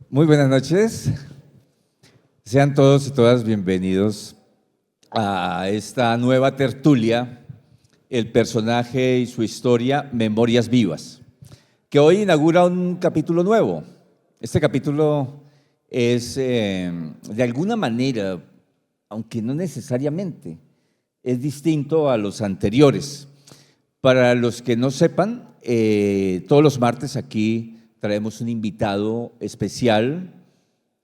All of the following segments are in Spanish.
Muy buenas noches. Sean todos y todas bienvenidos a esta nueva tertulia, el personaje y su historia, Memorias Vivas, que hoy inaugura un capítulo nuevo. Este capítulo es, de alguna manera, aunque no necesariamente, es distinto a los anteriores. Para los que no sepan, todos los martes aquí traemos un invitado especial,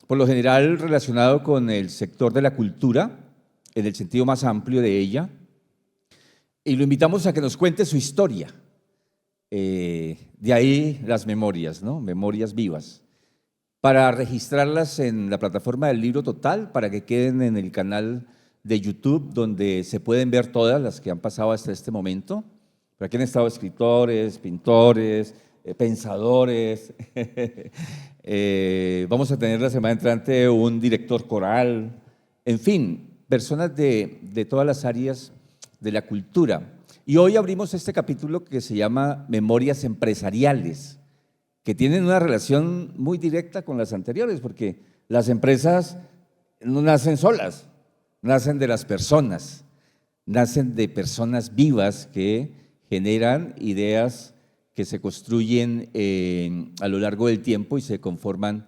por lo general relacionado con el sector de la cultura, en el sentido más amplio de ella, y lo invitamos a que nos cuente su historia. De ahí las memorias, ¿no? Memorias vivas, para registrarlas en la plataforma del Libro Total, para que queden en el canal de YouTube, donde se pueden ver todas las que han pasado hasta este momento. Por aquí han estado escritores, pintores, pensadores. Vamos a tener la semana entrante un director coral, en fin, personas de todas las áreas de la cultura. Y hoy abrimos este capítulo que se llama Memorias Empresariales, que tienen una relación muy directa con las anteriores, porque las empresas no nacen solas, nacen de las personas, nacen de personas vivas que generan ideas que se construyen a lo largo del tiempo y se conforman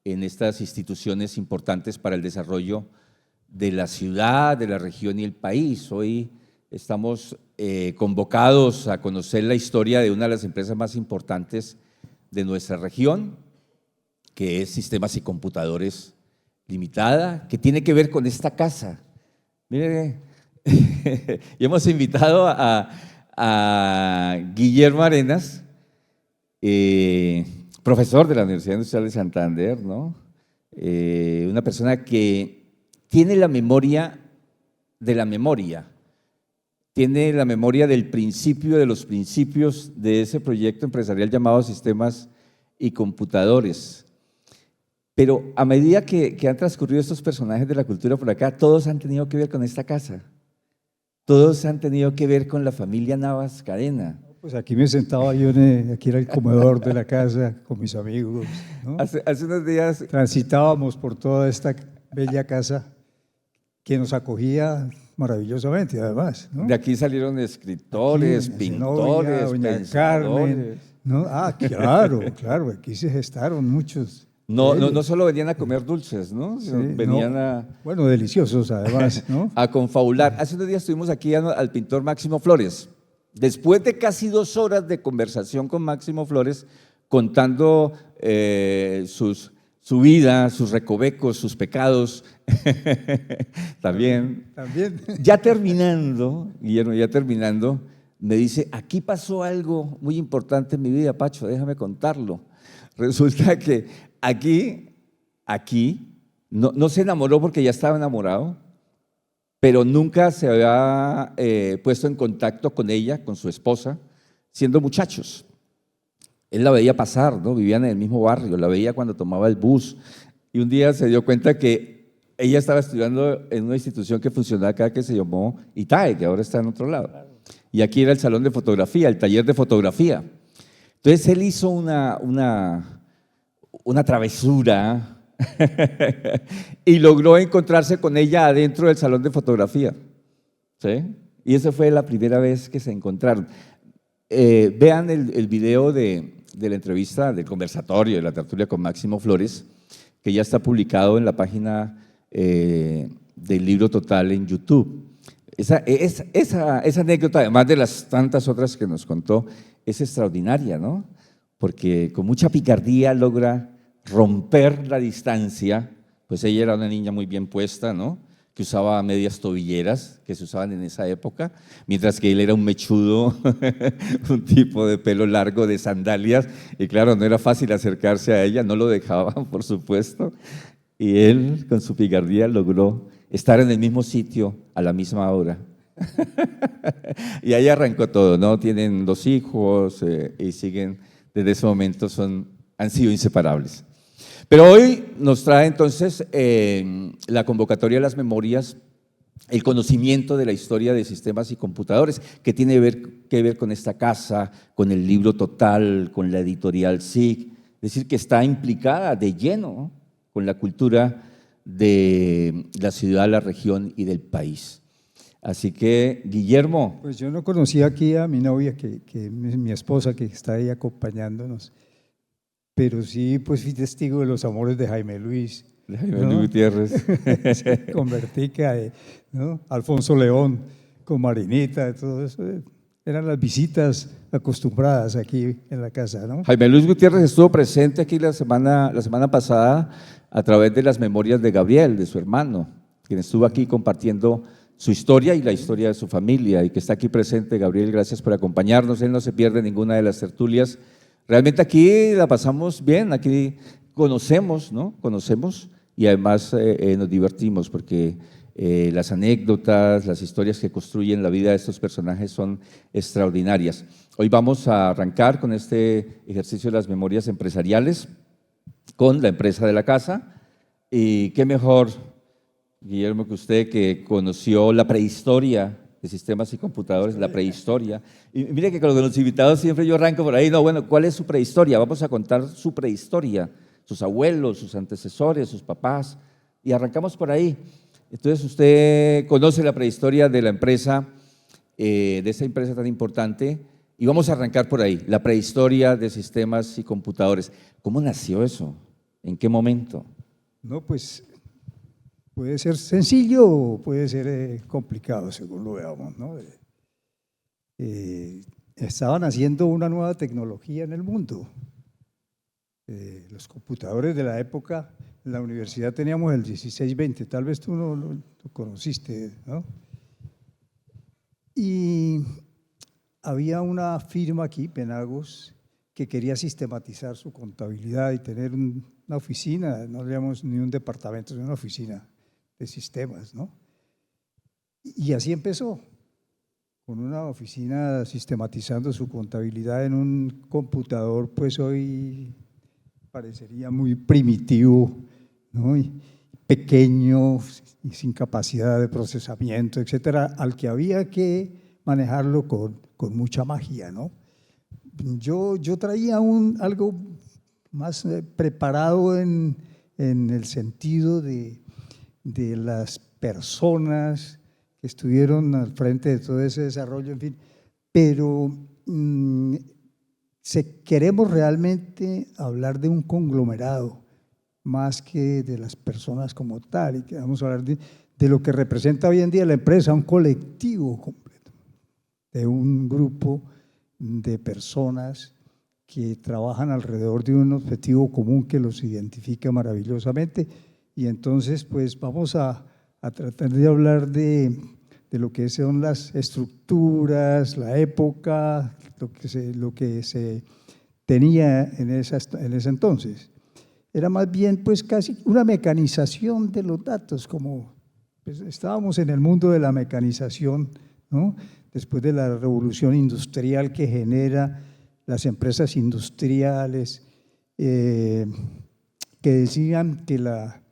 en estas instituciones importantes para el desarrollo de la ciudad, de la región y el país. Hoy estamos convocados a conocer la historia de una de las empresas más importantes de nuestra región, que es Sistemas y Computadores Limitada, que tiene que ver con esta casa. Mire, y hemos invitado a Guillermo Arenas, profesor de la Universidad Industrial de Santander, ¿no? Una persona que tiene la memoria de la memoria, tiene la memoria del principio, de los principios de ese proyecto empresarial llamado Sistemas y Computadores. Pero a medida que han transcurrido estos personajes de la cultura por acá, todos han tenido que ver con esta casa. Todos han tenido que ver con la familia Navas Cadena. Pues aquí me sentaba yo, aquí era el comedor de la casa con mis amigos, ¿no? Hace unos días transitábamos por toda esta bella casa que nos acogía maravillosamente, además, ¿no? De aquí salieron escritores, Aquí, pintores, doña pensadores. Carmen, ¿no? Ah, claro, claro, aquí se gestaron muchos. No solo venían a comer dulces, ¿no? Sí, venían bueno, deliciosos además, ¿no? a confabular. Hace unos días estuvimos aquí al pintor Máximo Flores. Después de casi 2 horas de conversación con Máximo Flores, contando su vida, sus recovecos, sus pecados, también. Ya terminando, Guillermo, me dice, aquí pasó algo muy importante en mi vida, Pacho, déjame contarlo. Resulta que aquí no se enamoró porque ya estaba enamorado, pero nunca se había puesto en contacto con ella, con su esposa, siendo muchachos. Él la veía pasar, ¿no? Vivían en el mismo barrio, la veía cuando tomaba el bus, y un día se dio cuenta que ella estaba estudiando en una institución que funcionaba acá que se llamó ITAE, que ahora está en otro lado. Y aquí era el salón de fotografía, el taller de fotografía. Entonces él hizo una travesura y logró encontrarse con ella adentro del salón de fotografía, ¿sí? Y esa fue la primera vez que se encontraron. Vean el video de la entrevista, del conversatorio, de la tertulia con Máximo Flores, que ya está publicado en la página del Libro Total en YouTube. Esa anécdota, además de las tantas otras que nos contó, es extraordinaria, ¿no? Porque con mucha picardía logra romper la distancia. Pues ella era una niña muy bien puesta, ¿no? Que usaba medias tobilleras que se usaban en esa época, mientras que él era un mechudo, un tipo de pelo largo, de sandalias, y claro, no era fácil acercarse a ella, no lo dejaban, por supuesto, y él con su picardía logró estar en el mismo sitio a la misma hora. Y ahí arrancó todo, ¿no? Tienen 2 hijos y siguen, desde ese momento han sido inseparables. Pero hoy nos trae entonces la convocatoria de las memorias, el conocimiento de la historia de Sistemas y Computadores, que tiene que ver con esta casa, con el Libro Total, con la editorial SIG, Es decir, que está implicada de lleno con la cultura de la ciudad, la región y del país. Así que, Guillermo. Pues yo no conocía aquí a mi novia, que es mi esposa, que está ahí acompañándonos, pero sí, pues fui testigo de los amores de Jaime Luis. Jaime Luis Gutiérrez. Sí, con Bertica, ¿no? Alfonso León, con Marinita, todo eso. Eran las visitas acostumbradas aquí en la casa, ¿no? Jaime Luis Gutiérrez estuvo presente aquí la semana pasada a través de las memorias de Gabriel, de su hermano, quien estuvo aquí compartiendo su historia y la historia de su familia, y que está aquí presente. Gabriel, gracias por acompañarnos. Él no se pierde ninguna de las tertulias. Realmente aquí la pasamos bien, aquí conocemos, ¿no? Conocemos y además nos divertimos porque las anécdotas, las historias que construyen la vida de estos personajes son extraordinarias. Hoy vamos a arrancar con este ejercicio de las memorias empresariales con la empresa de la casa, y qué mejor, Guillermo, que usted, que conoció la prehistoria de sistemas y computadores, la prehistoria. Y mire que con los invitados siempre yo arranco por ahí, no, bueno, ¿cuál es su prehistoria? Vamos a contar su prehistoria, sus abuelos, sus antecesores, sus papás, y arrancamos por ahí. Entonces usted conoce la prehistoria de la empresa, de esa empresa tan importante, y vamos a arrancar por ahí, la prehistoria de sistemas y computadores. ¿Cómo nació eso? ¿En qué momento? No, pues puede ser sencillo o puede ser complicado, según lo veamos, ¿no? Estaban haciendo una nueva tecnología en el mundo. Los computadores de la época, en la universidad teníamos el 1620, tal vez tú no lo conociste, ¿no? Y había una firma aquí, Penagos, que quería sistematizar su contabilidad y tener una oficina, no digamos ni un departamento, sino una oficina de sistemas, ¿no? Y así empezó, con una oficina sistematizando su contabilidad en un computador, pues hoy parecería muy primitivo, ¿no? Y pequeño y sin capacidad de procesamiento, etcétera, al que había que manejarlo con mucha magia, ¿no? Yo traía algo más preparado en el sentido de las personas que estuvieron al frente de todo ese desarrollo, en fin, pero queremos realmente hablar de un conglomerado más que de las personas como tal, y queremos hablar de lo que representa hoy en día la empresa, un colectivo completo, de un grupo de personas que trabajan alrededor de un objetivo común que los identifica maravillosamente. Y entonces, pues vamos a tratar de hablar de lo que son las estructuras, la época, lo que se tenía en ese entonces. Era más bien pues casi una mecanización de los datos, como pues, estábamos en el mundo de la mecanización, ¿no? Después de la revolución industrial que genera las empresas industriales, que decían que la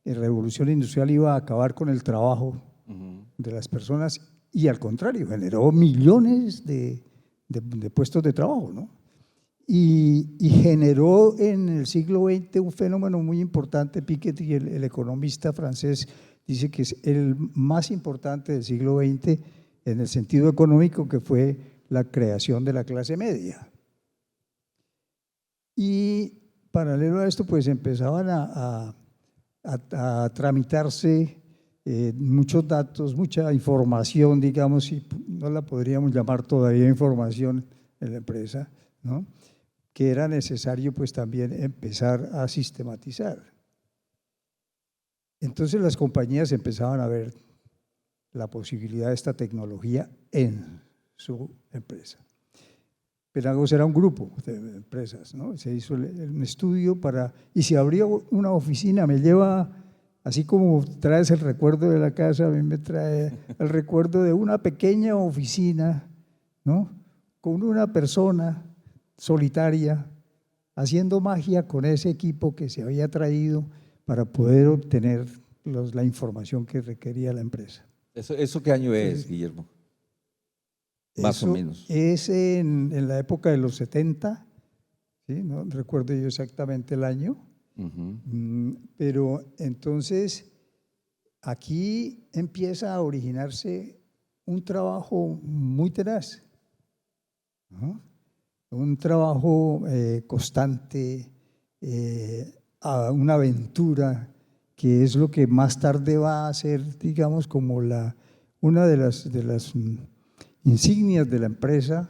revolución industrial iba a acabar con el trabajo de las personas, y al contrario, generó millones de puestos de trabajo, ¿no? Y generó en el siglo XX un fenómeno muy importante. Piketty, el economista francés, dice que es el más importante del siglo XX en el sentido económico, que fue la creación de la clase media. Y paralelo a esto, pues empezaban a tramitarse muchos datos, mucha información, digamos, y no la podríamos llamar todavía información en la empresa, ¿no? Que era necesario pues también empezar a sistematizar. Entonces las compañías empezaban a ver la posibilidad de esta tecnología en su empresa. Penagos era un grupo de empresas, ¿no? Se hizo un estudio y se abrió una oficina. Me lleva, así como traes el recuerdo de la casa, a mí me trae el recuerdo de una pequeña oficina, ¿no? Con una persona solitaria, haciendo magia con ese equipo que se había traído para poder obtener la información que requería la empresa. ¿Eso qué año es, Guillermo? Más o menos. Es en la época de los 70, ¿sí? ¿sí? No recuerdo yo exactamente el año, pero entonces aquí empieza a originarse un trabajo muy tenaz, ¿no? Un trabajo constante, una aventura, que es lo que más tarde va a ser, digamos, como una de las insignias de la empresa,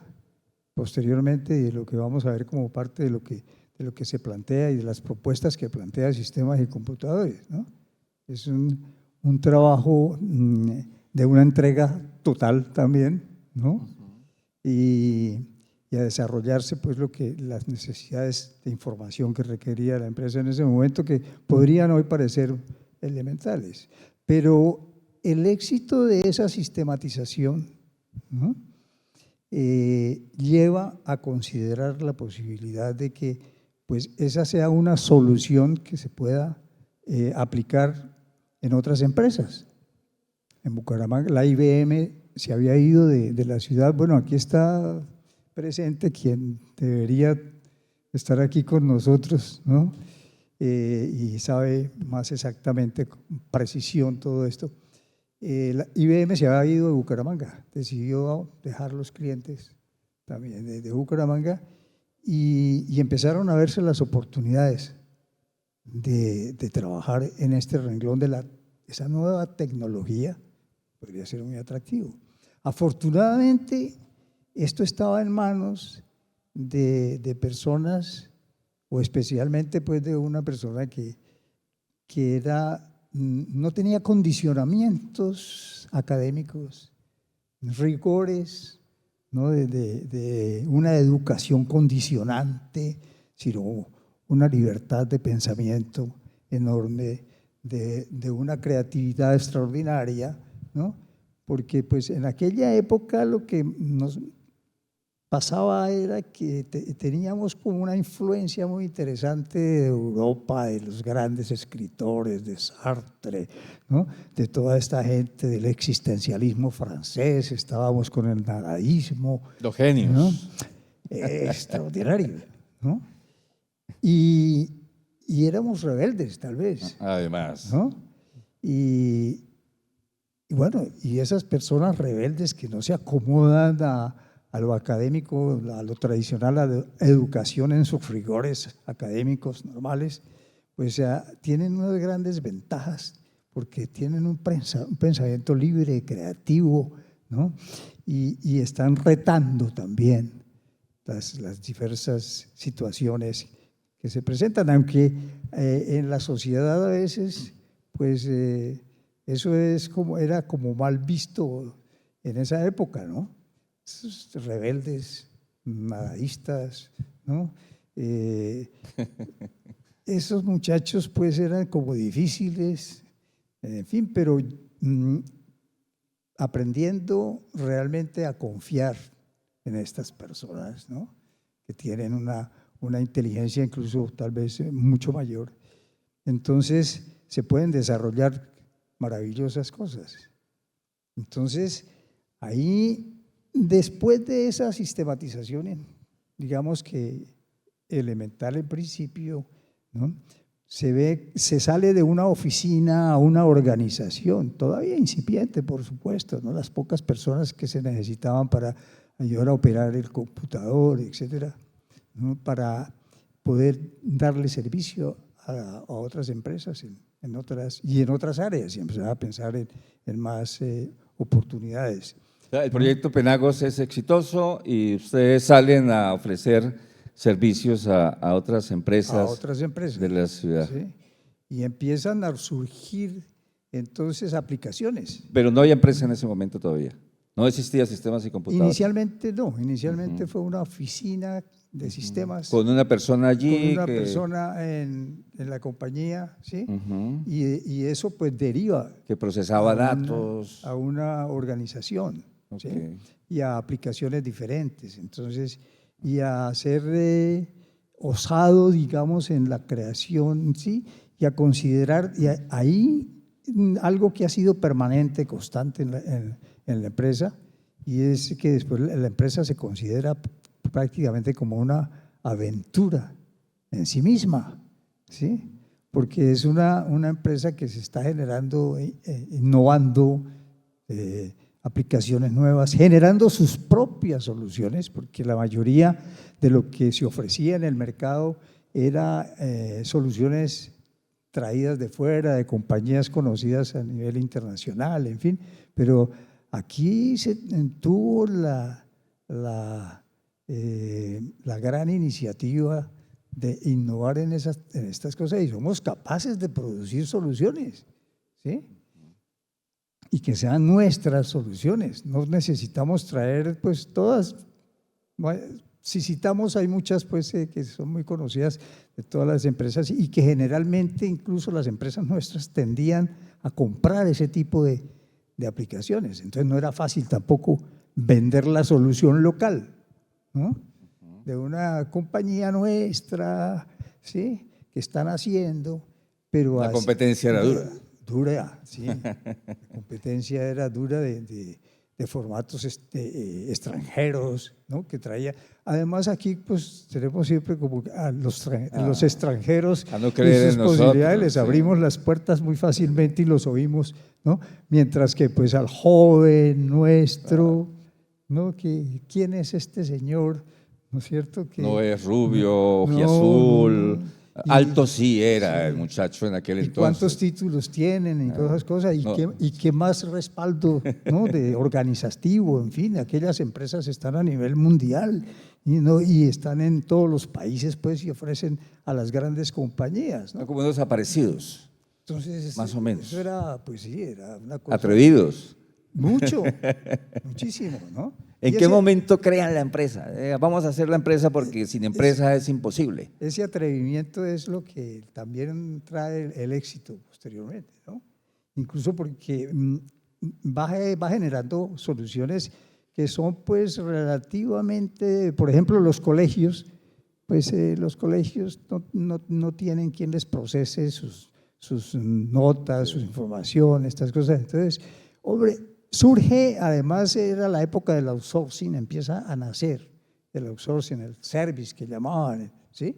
posteriormente, y de lo que vamos a ver como parte de lo que se plantea y de las propuestas que plantea Sistemas y Computadores, ¿no? Es un trabajo de una entrega total también, ¿no? Y a desarrollarse pues las necesidades de información que requería la empresa en ese momento, que podrían hoy parecer elementales. Pero el éxito de esa sistematización, ¿no? Lleva a considerar la posibilidad de que pues esa sea una solución que se pueda aplicar en otras empresas. En Bucaramanga la IBM se había ido de la ciudad. Bueno, aquí está presente quien debería estar aquí con nosotros, ¿no? Y sabe más exactamente, con precisión, todo esto. La IBM se había ido de Bucaramanga, decidió dejar los clientes también de Bucaramanga y empezaron a verse las oportunidades de trabajar en este renglón de esa nueva tecnología. Podría ser muy atractivo. Afortunadamente, esto estaba en manos de personas, o especialmente pues de una persona que no tenía condicionamientos académicos, rigores, ¿no? de una educación condicionante, sino una libertad de pensamiento enorme, de una creatividad extraordinaria, ¿no? Porque pues en aquella época lo que nos pasaba era que teníamos como una influencia muy interesante de Europa, de los grandes escritores, de Sartre, ¿no? De toda esta gente del existencialismo francés, estábamos con el dadaísmo. Los genios. ¿No? Extraordinario, ¿no? Y éramos rebeldes, tal vez. Además. ¿No? Y bueno, y esas personas rebeldes que no se acomodan a lo académico, a lo tradicional, a la educación en sus rigores académicos normales, pues tienen unas grandes ventajas porque tienen un pensamiento libre, creativo, ¿no? Y están retando también las diversas situaciones que se presentan, aunque en la sociedad a veces, pues eso era como mal visto en esa época, ¿no? Rebeldes, nadaístas, ¿no? Esos muchachos pues eran como difíciles, en fin, pero aprendiendo realmente a confiar en estas personas, ¿no? Que tienen una inteligencia incluso tal vez mucho mayor. Entonces se pueden desarrollar maravillosas cosas. Entonces ahí, después de esa sistematización, digamos que elemental en principio, ¿no? Se sale de una oficina a una organización, todavía incipiente, por supuesto, ¿no? Las pocas personas que se necesitaban para ayudar a operar el computador, etcétera, ¿no? Para poder darle servicio a otras empresas en otras áreas, y empezar a pensar en más oportunidades. El proyecto Penagos es exitoso y ustedes salen a ofrecer servicios a otras empresas de la ciudad. ¿Sí? Y empiezan a surgir entonces aplicaciones. Pero no había empresa en ese momento todavía. No existía Sistemas y Computadores. Inicialmente no, inicialmente fue una oficina de sistemas. Con una persona allí. Con una persona en la compañía, ¿sí? Y eso pues deriva. Que procesaba datos. A una organización, ¿sí? Y a aplicaciones diferentes. Entonces, y a ser osado, digamos, en la creación, ¿sí? Y a considerar, y ahí algo que ha sido permanente, constante en la empresa, y es que después la empresa se considera prácticamente como una aventura en sí misma, ¿sí? Porque es una empresa que se está generando, innovando, aplicaciones nuevas, generando sus propias soluciones, porque la mayoría de lo que se ofrecía en el mercado era soluciones traídas de fuera, de compañías conocidas a nivel internacional, en fin, pero aquí se tuvo la gran iniciativa de innovar en estas cosas y somos capaces de producir soluciones, ¿sí? Y que sean nuestras soluciones. No necesitamos traer pues todas. Si citamos, hay muchas pues que son muy conocidas de todas las empresas y que generalmente incluso las empresas nuestras tendían a comprar ese tipo de aplicaciones. Entonces no era fácil tampoco vender la solución local, ¿no? De una compañía nuestra, ¿sí? Que están haciendo, pero la competencia era dura. Dura, sí. La competencia era dura de formatos extranjeros, ¿no? Que traía. Además aquí pues tenemos siempre como a los extranjeros a no y creer sus en posibilidades, nosotros, les sí. abrimos las puertas muy fácilmente y los oímos, ¿no? Mientras que pues al joven nuestro, ¿no? ¿Quién es este señor? ¿No es cierto? No es rubio, No. ojiazul, alto sí era el muchacho en aquel ¿Y cuántos entonces. títulos tienen y todas esas cosas? No. ¿Y qué más respaldo, ¿no? de organizativo? En fin, aquellas empresas están a nivel mundial y están en todos los países pues, y ofrecen a las grandes compañías, ¿no? Son como unos desaparecidos, Entonces, más o menos. eso era, pues sí, era una cosa… Atrevidos. Mucho, muchísimo, ¿no? ¿En Y qué momento crean la empresa? Vamos a hacer la empresa porque sin empresa es imposible. Ese atrevimiento es lo que también trae el éxito posteriormente, ¿no? Incluso porque va generando soluciones que son pues relativamente, por ejemplo, los colegios, pues los colegios no tienen quien les procese sus notas, sus informaciones, estas cosas. Entonces, hombre, surge, además era la época del outsourcing, empieza a nacer el outsourcing, el service que llamaban, ¿sí?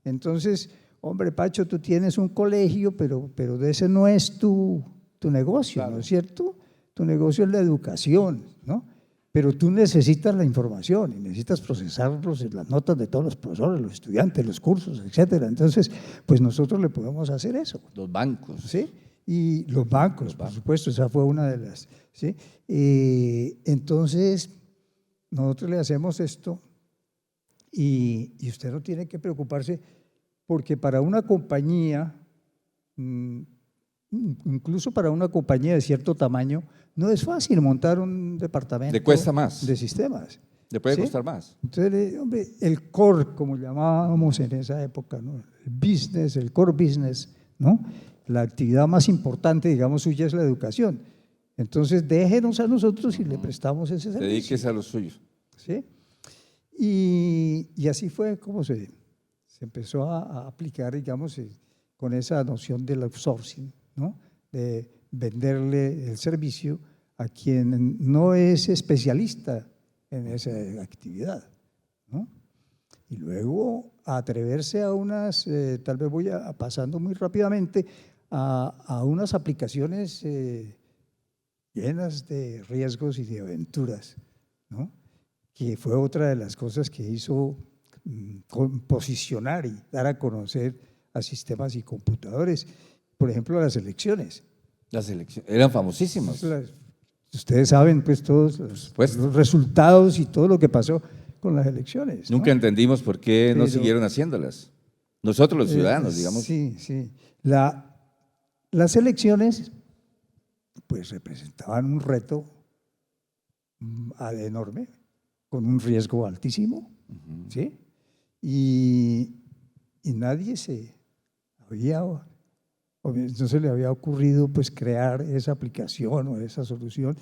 Entonces, hombre, Pacho, tú tienes un colegio, pero de ese no es tu negocio, claro. ¿No es cierto? Tu negocio es la educación, ¿no? Pero tú necesitas la información y necesitas procesarlos en las notas de todos los profesores, los estudiantes, los cursos, etcétera. Entonces, pues nosotros le podemos hacer eso. Los bancos. ¿Sí? Y los bancos, por supuesto, esa fue una de las, ¿sí? Entonces, nosotros le hacemos esto y usted no tiene que preocuparse porque para una compañía, incluso para una compañía de cierto tamaño, no es fácil montar un departamento. Le cuesta más. De sistemas. Le puede ¿sí? costar más. Entonces, hombre, el core, como llamábamos en esa época, ¿no? El business, el core business, ¿no? La actividad más importante, digamos, suya es la educación. Entonces, déjenos a nosotros y le prestamos ese servicio. Dedíquese a lo suyo. ¿Sí? Y así fue como se empezó a aplicar, digamos, con esa noción del outsourcing, ¿no? De venderle el servicio a quien no es especialista en esa actividad, ¿no? Y luego atreverse a unas, tal vez voy pasando muy rápidamente, a unas aplicaciones llenas de riesgos y de aventuras, ¿no? Que fue otra de las cosas que hizo posicionar y dar a conocer a sistemas y computadores. Por ejemplo, las elecciones. Las elecciones eran famosísimas. Ustedes saben pues todos los resultados y todo lo que pasó con las elecciones, ¿no? Nunca entendimos por qué no siguieron haciéndolas. Nosotros los ciudadanos, digamos. Sí, sí. Las elecciones pues representaban un reto enorme, con un riesgo altísimo, ¿sí? Y nadie no se le había ocurrido pues crear esa aplicación o esa solución,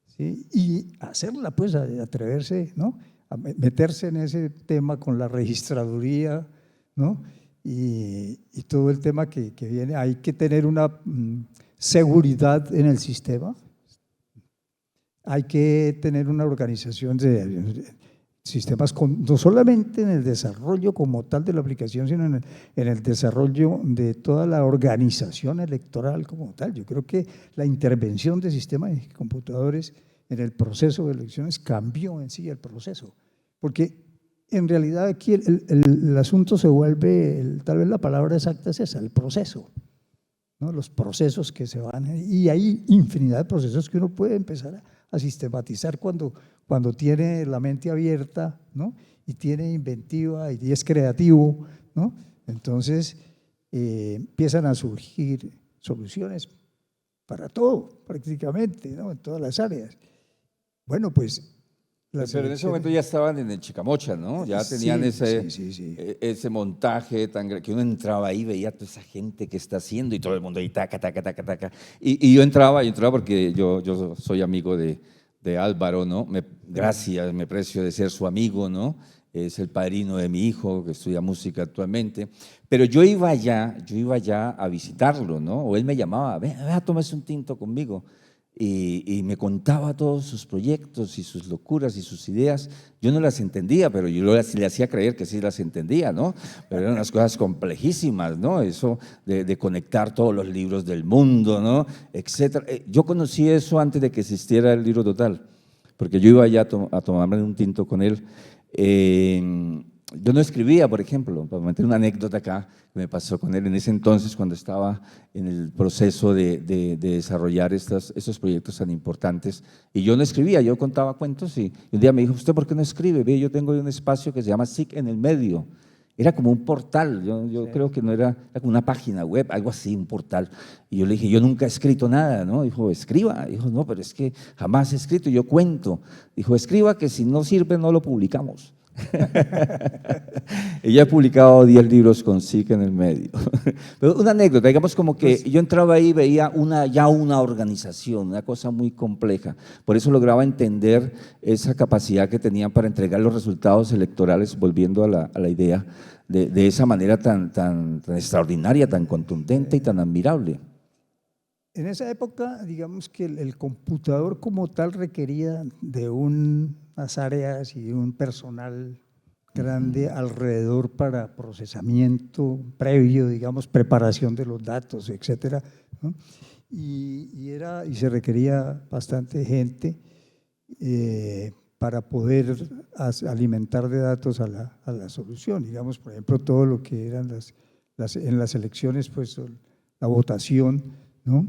¿sí? Y hacerla, pues atreverse, ¿no? A meterse en ese tema con la registraduría, ¿no? Y todo el tema que viene, hay que tener una seguridad en el sistema, hay que tener una organización sistemas no solamente en el desarrollo como tal de la aplicación, sino en el desarrollo de toda la organización electoral como tal. Yo creo que la intervención de sistemas de computadores en el proceso de elecciones cambió en sí el proceso, porque en realidad aquí el asunto se vuelve, tal vez la palabra exacta es esa, el proceso, ¿no? Los procesos que se van, y hay infinidad de procesos que uno puede empezar a sistematizar cuando tiene la mente abierta, ¿no? Y tiene inventiva y es creativo, ¿no? Entonces empiezan a surgir soluciones para todo, prácticamente, ¿no? En todas las áreas. Bueno, pues Pero en ese momento ya estaban en el Chicamocha, ¿no? Ya tenían sí. ese montaje que uno entraba ahí, veía a toda esa gente que está haciendo y todo el mundo ahí, taca, taca, taca, taca. Y yo entraba porque yo soy amigo de Álvaro, ¿no? Gracias, me precio de ser su amigo, ¿no? Es el padrino de mi hijo que estudia música actualmente. Pero yo iba allá a visitarlo, ¿no? O él me llamaba, ven, tómese un tinto conmigo. Y me contaba todos sus proyectos y sus locuras y sus ideas. Yo no las entendía, pero yo le hacía creer que sí las entendía, ¿no? Pero eran unas cosas complejísimas, ¿no? Eso de conectar todos los libros del mundo, ¿no? Etcétera. Yo conocí eso antes de que existiera el libro total, porque yo iba allá a tomarme un tinto con él. Yo no escribía, por ejemplo, para meter una anécdota acá que me pasó con él en ese entonces cuando estaba en el proceso de desarrollar esos proyectos tan importantes. Y yo no escribía, yo contaba cuentos y un día me dijo, ¿usted por qué no escribe? Ve, yo tengo un espacio que se llama SIC en el medio. Era como un portal, yo Sí. creo que no era como una página web, algo así, un portal. Y yo le dije, yo nunca he escrito nada, ¿no? Dijo, escriba. Dijo, no, pero es que jamás he escrito, yo cuento. Dijo, escriba que si no sirve no lo publicamos. Ella ha publicado 10 libros con SIC en el medio. Pero una anécdota, digamos como que yo entraba ahí y veía ya una organización, una cosa muy compleja. Por eso lograba entender esa capacidad que tenían para entregar los resultados electorales, volviendo a la idea, de esa manera tan extraordinaria, tan contundente y tan admirable. En esa época, digamos que el computador como tal requería de unas áreas y de un personal grande alrededor para procesamiento previo, digamos, preparación de los datos, etcétera, ¿no? Y se requería bastante gente para poder alimentar de datos a la solución. Digamos, por ejemplo, todo lo que eran en las elecciones, pues la votación, ¿no?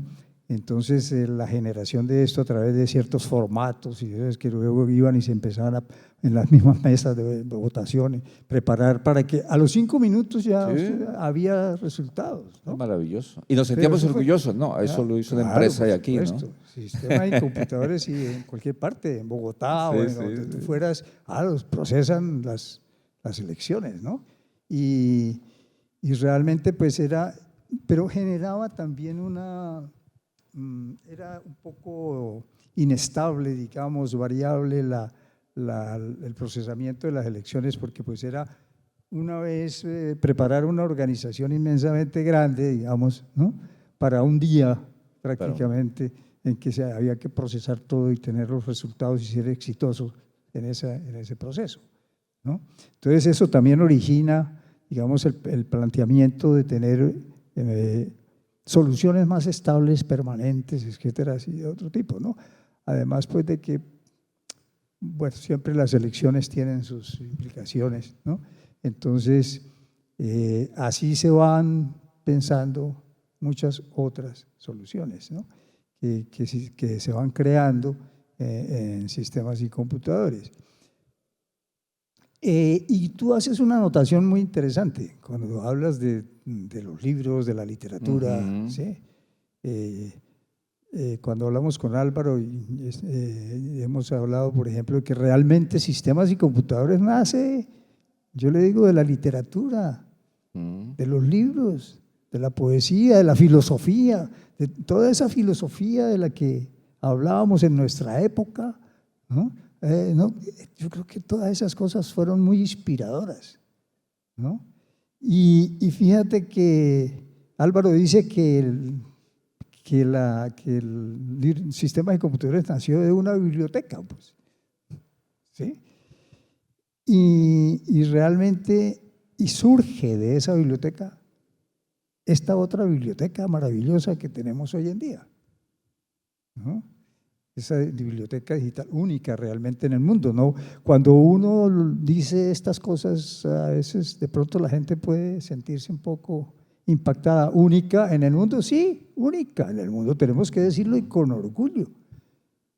Entonces, la generación de esto a través de ciertos formatos y que luego iban y se empezaban en las mismas mesas de votación, preparar para que a los 5 minutos ya Sí. había resultados, ¿no? Maravilloso. Y nos Pero sentíamos eso fue, orgullosos, ¿no? Eso lo hizo una empresa de aquí, ¿no? Sistema de computadores y en cualquier parte, en Bogotá o en donde tú fueras, los procesan las elecciones, ¿no? Y realmente pues pero generaba también era un poco inestable, digamos, variable el procesamiento de las elecciones, porque pues era una vez preparar una organización inmensamente grande, digamos, ¿no? Para un día prácticamente en que había que procesar todo y tener los resultados y ser exitoso en ese proceso, ¿no? Entonces eso también origina, digamos, el planteamiento de tener soluciones más estables, permanentes, etcétera, así de otro tipo, ¿no? Además, pues de que, bueno, siempre las elecciones tienen sus implicaciones, ¿no? Entonces, así se van pensando muchas otras soluciones, ¿no? que se van creando en sistemas y computadores. Y tú haces una anotación muy interesante cuando hablas de los libros, de la literatura, ¿sí? Cuando hablamos con Álvaro hemos hablado, por ejemplo, de que realmente sistemas y computadores nace, yo le digo, de la literatura, de los libros, de la poesía, de la filosofía, de toda esa filosofía de la que hablábamos en nuestra época, ¿no? No, yo creo que todas esas cosas fueron muy inspiradoras, ¿no? Y fíjate que Álvaro dice que el sistema de computadores nació de una biblioteca, pues, ¿sí? y realmente, y surge de esa biblioteca esta otra biblioteca maravillosa que tenemos hoy en día, ¿no? Esa biblioteca digital única realmente en el mundo, ¿no? Cuando uno dice estas cosas, a veces de pronto la gente puede sentirse un poco impactada. Única en el mundo, sí, única en el mundo, tenemos que decirlo y con orgullo.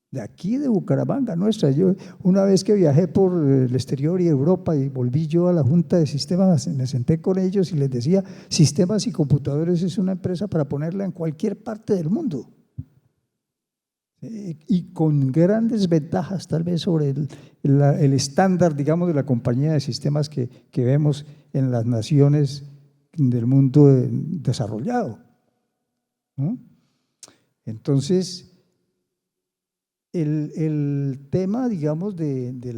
De aquí, de Bucaramanga, nuestra. Yo una vez que viajé por el exterior y Europa y volví yo a la Junta de Sistemas, me senté con ellos y les decía, Sistemas y Computadores es una empresa para ponerla en cualquier parte del mundo. Y con grandes ventajas tal vez sobre el estándar, digamos, de la compañía de sistemas que vemos en las naciones del mundo desarrollado, ¿no? Entonces, el tema, digamos, de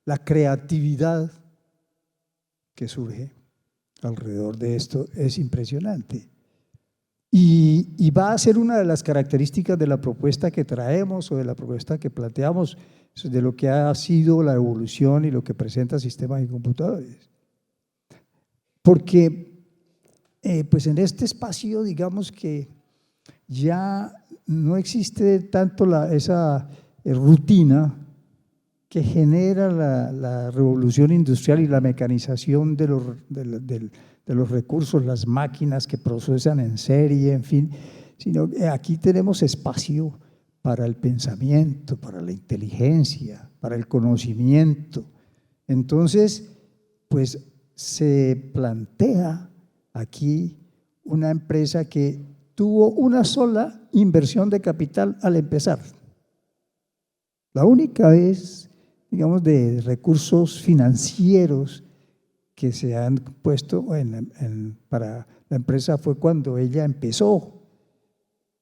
la creatividad que surge alrededor de esto es impresionante. Y va a ser una de las características de la propuesta que traemos o de la propuesta que planteamos, de lo que ha sido la evolución y lo que presenta Sistemas y Computadores. Porque pues en este espacio, digamos que ya no existe tanto esa rutina que genera la revolución industrial y la mecanización de los recursos, las máquinas que procesan en serie, en fin, sino que aquí tenemos espacio para el pensamiento, para la inteligencia, para el conocimiento. Entonces, pues se plantea aquí una empresa que tuvo una sola inversión de capital al empezar. La única vez, digamos, de recursos financieros que se han puesto para la empresa fue cuando ella empezó.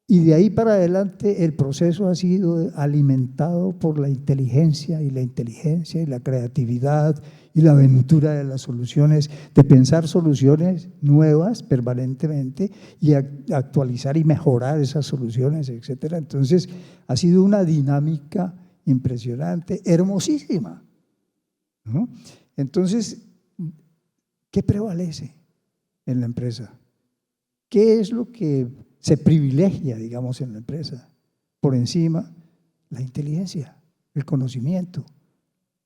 Y de ahí para adelante el proceso ha sido alimentado por la inteligencia y la creatividad y la aventura de las soluciones, de pensar soluciones nuevas permanentemente y actualizar y mejorar esas soluciones, etcétera. Entonces ha sido una dinámica impresionante, hermosísima, ¿no? Entonces, ¿qué prevalece en la empresa? ¿Qué es lo que se privilegia, digamos, en la empresa? Por encima, la inteligencia, el conocimiento.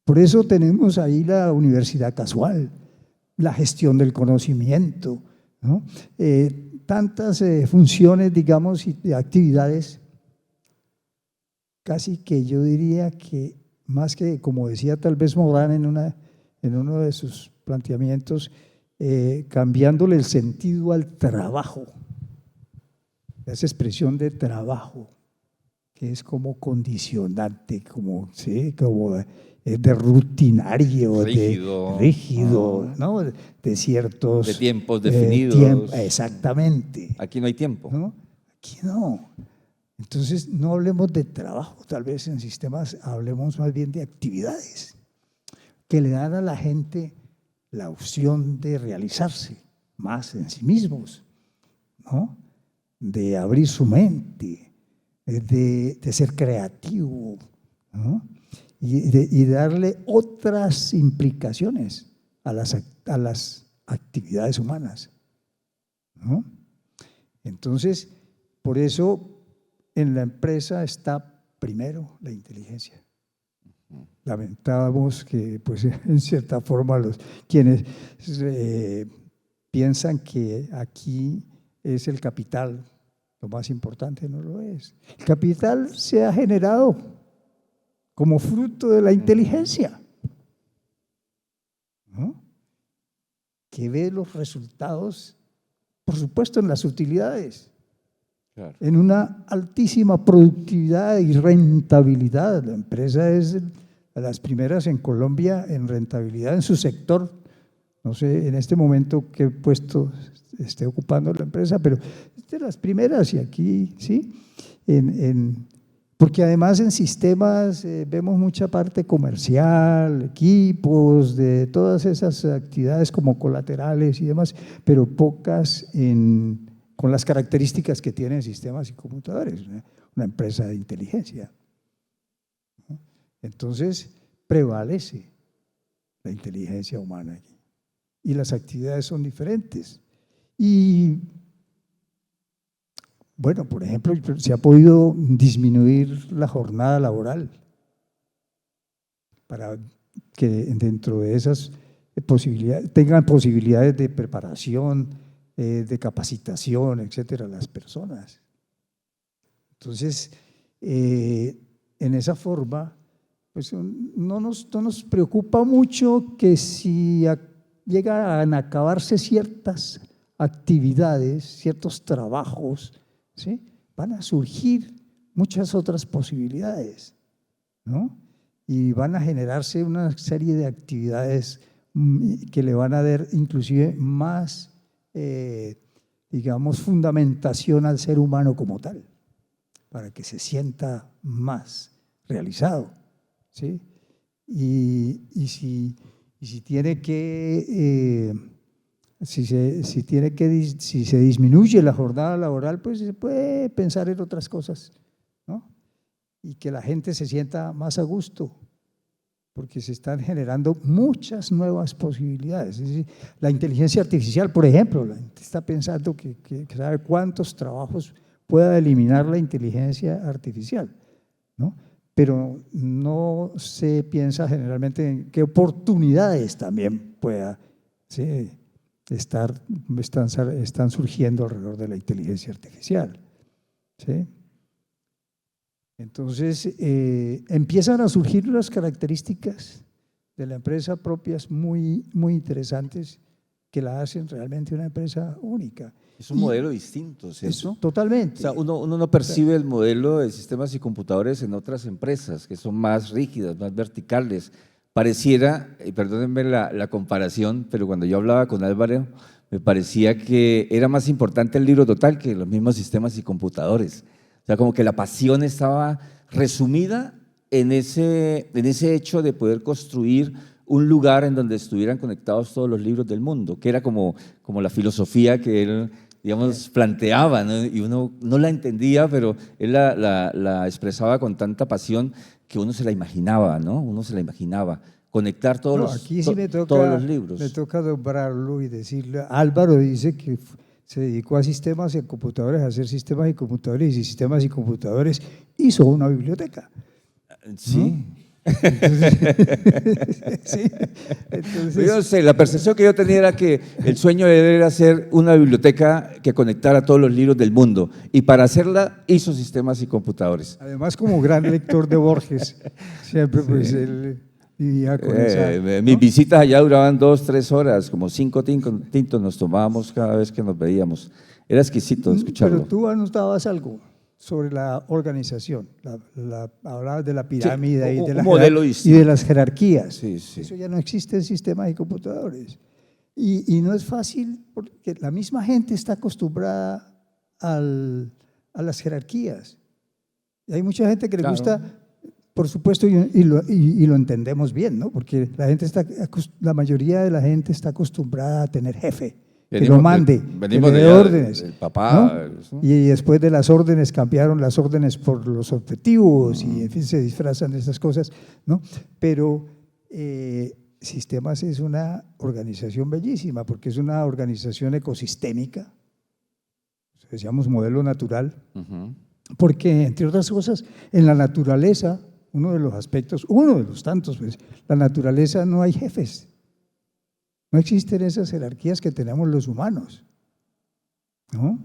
Por eso tenemos ahí la universidad casual, la gestión del conocimiento, ¿no? Tantas funciones, digamos, y actividades, casi que yo diría que más que, como decía tal vez Morán en uno de sus planteamientos, cambiándole el sentido al trabajo, esa expresión de trabajo, que es como condicionante, como, ¿sí? Como de rutinario, Rígido, de rígido, ¿no? De ciertos… de tiempos definidos. Exactamente. Aquí no hay tiempo. ¿No? Aquí no. Entonces, no hablemos de trabajo, tal vez en sistemas hablemos más bien de actividades que le dan a la gente la opción de realizarse más en sí mismos, ¿no? De abrir su mente, de ser creativo, ¿no? Y darle otras implicaciones a las actividades humanas, ¿no? Entonces, por eso en la empresa está primero la inteligencia. Lamentábamos que, pues, en cierta forma, quienes piensan que aquí es el capital lo más importante, no lo es. El capital se ha generado como fruto de la inteligencia, ¿no? Que ve los resultados, por supuesto, en las utilidades. Claro. En una altísima productividad y rentabilidad. La empresa es de las primeras en Colombia en rentabilidad en su sector. No sé en este momento qué puesto esté ocupando la empresa, pero es de las primeras y aquí, ¿sí? Porque además en sistemas vemos mucha parte comercial, equipos, de todas esas actividades como colaterales y demás, pero pocas con las características que tienen sistemas y computadores, una empresa de inteligencia. Entonces, prevalece la inteligencia humana aquí. Y las actividades son diferentes. Y bueno, por ejemplo, se ha podido disminuir la jornada laboral para que dentro de esas posibilidades tengan posibilidades de preparación, de capacitación, etcétera, las personas. Entonces, en esa forma, pues no nos preocupa mucho que si llegan a acabarse ciertas actividades, ciertos trabajos, ¿sí? Van a surgir muchas otras posibilidades, ¿no? Y van a generarse una serie de actividades que le van a dar inclusive más, digamos, fundamentación al ser humano como tal, para que se sienta más realizado, ¿sí? Y si tiene que… Si se disminuye la jornada laboral, pues se puede pensar en otras cosas, ¿no? Y que la gente se sienta más a gusto, porque se están generando muchas nuevas posibilidades. Es decir, la inteligencia artificial, por ejemplo, la gente está pensando que sabe cuántos trabajos pueda eliminar la inteligencia artificial, ¿no? Pero no se piensa generalmente en qué oportunidades también pueda, ¿sí?, están surgiendo alrededor de la inteligencia artificial, ¿sí? Entonces, empiezan a surgir unas características de la empresa propias muy, muy interesantes que la hacen realmente una empresa única. Es un modelo distinto, ¿cierto? Totalmente. O sea, uno no percibe el modelo de sistemas y computadores en otras empresas que son más rígidas, más verticales. Pareciera, y perdónenme la comparación, pero cuando yo hablaba con Álvaro, me parecía que era más importante el libro total que los mismos sistemas y computadores. O sea, como que la pasión estaba resumida en ese hecho de poder construir un lugar en donde estuvieran conectados todos los libros del mundo, que era como la filosofía que él, digamos, planteaba, ¿no? Y uno no la entendía, pero él la expresaba con tanta pasión que uno se la imaginaba, ¿no? Uno se la imaginaba, conectar todos todos los libros. Me toca nombrarlo y decirle, Álvaro dice que se dedicó a sistemas y a computadores, a hacer sistemas y computadores, y sistemas y computadores hizo una biblioteca. Sí. ¿No? Entonces, sí. Entonces, yo sé, la percepción que yo tenía era que el sueño de él era hacer una biblioteca que conectara todos los libros del mundo, y para hacerla hizo sistemas y computadores. Además, como gran lector de Borges, siempre pues él vivía con esa… ¿no? Mis visitas allá duraban 2, 3 horas, como 5 tintos nos tomábamos cada vez que nos veíamos. Era exquisito escucharlo. Pero tú anotabas algo sobre la organización, hablabas de la pirámide, sí, y de las jerarquías. Sí, sí. Eso ya no existe en sistemas y computadores. Y no es fácil porque la misma gente está acostumbrada a las jerarquías. Y hay mucha gente que le gusta, por supuesto, y lo entendemos bien, ¿no? Porque la mayoría de la gente está acostumbrada a tener jefe. Que lo mande, que le dé órdenes. El papá, ¿no? Y después de las órdenes cambiaron las órdenes por los objetivos y en fin se disfrazan de esas cosas, ¿no? Pero Sistemas es una organización bellísima porque es una organización ecosistémica, decíamos modelo natural, porque entre otras cosas en la naturaleza, uno de los tantos, pues, la naturaleza no hay jefes. No existen esas jerarquías que tenemos los humanos, ¿no?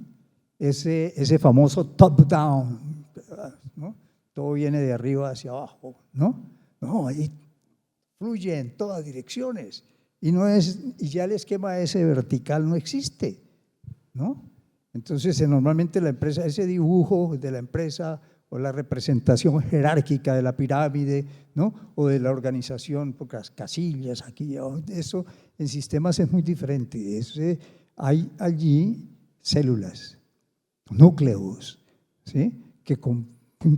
Ese famoso top-down, ¿no? Todo viene de arriba hacia abajo, ¿no? No, ahí fluye en todas direcciones y ya el esquema ese vertical no existe, ¿no? Entonces, normalmente la empresa, ese dibujo de la empresa o la representación jerárquica de la pirámide, ¿no? O de la organización, porque las casillas aquí, eso en sistemas es muy diferente. Hay allí células, núcleos, ¿sí? Que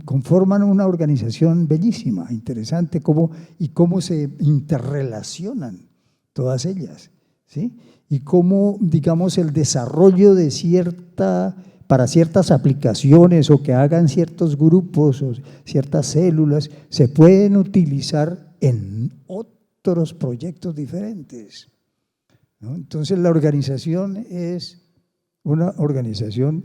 conforman una organización bellísima, interesante, y cómo se interrelacionan todas ellas, ¿sí? Y cómo, digamos, el desarrollo de para ciertas aplicaciones o que hagan ciertos grupos o ciertas células se pueden utilizar en otros proyectos diferentes, ¿no? Entonces la organización es una organización,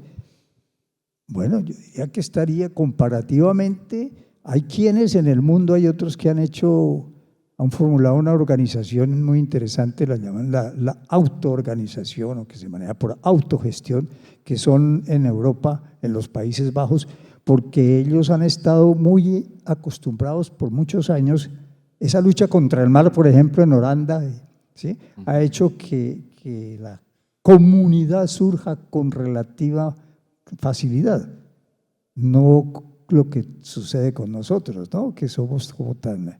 bueno, yo diría que estaría comparativamente, hay quienes en el mundo, hay otros que han formulado una organización muy interesante, la llaman la autoorganización, o que se maneja por autogestión, que son en Europa, en los Países Bajos, porque ellos han estado muy acostumbrados por muchos años. Esa lucha contra el mal, por ejemplo, en Holanda, ¿sí?, ha hecho que la comunidad surja con relativa facilidad, no lo que sucede con nosotros, ¿no?, que somos como tan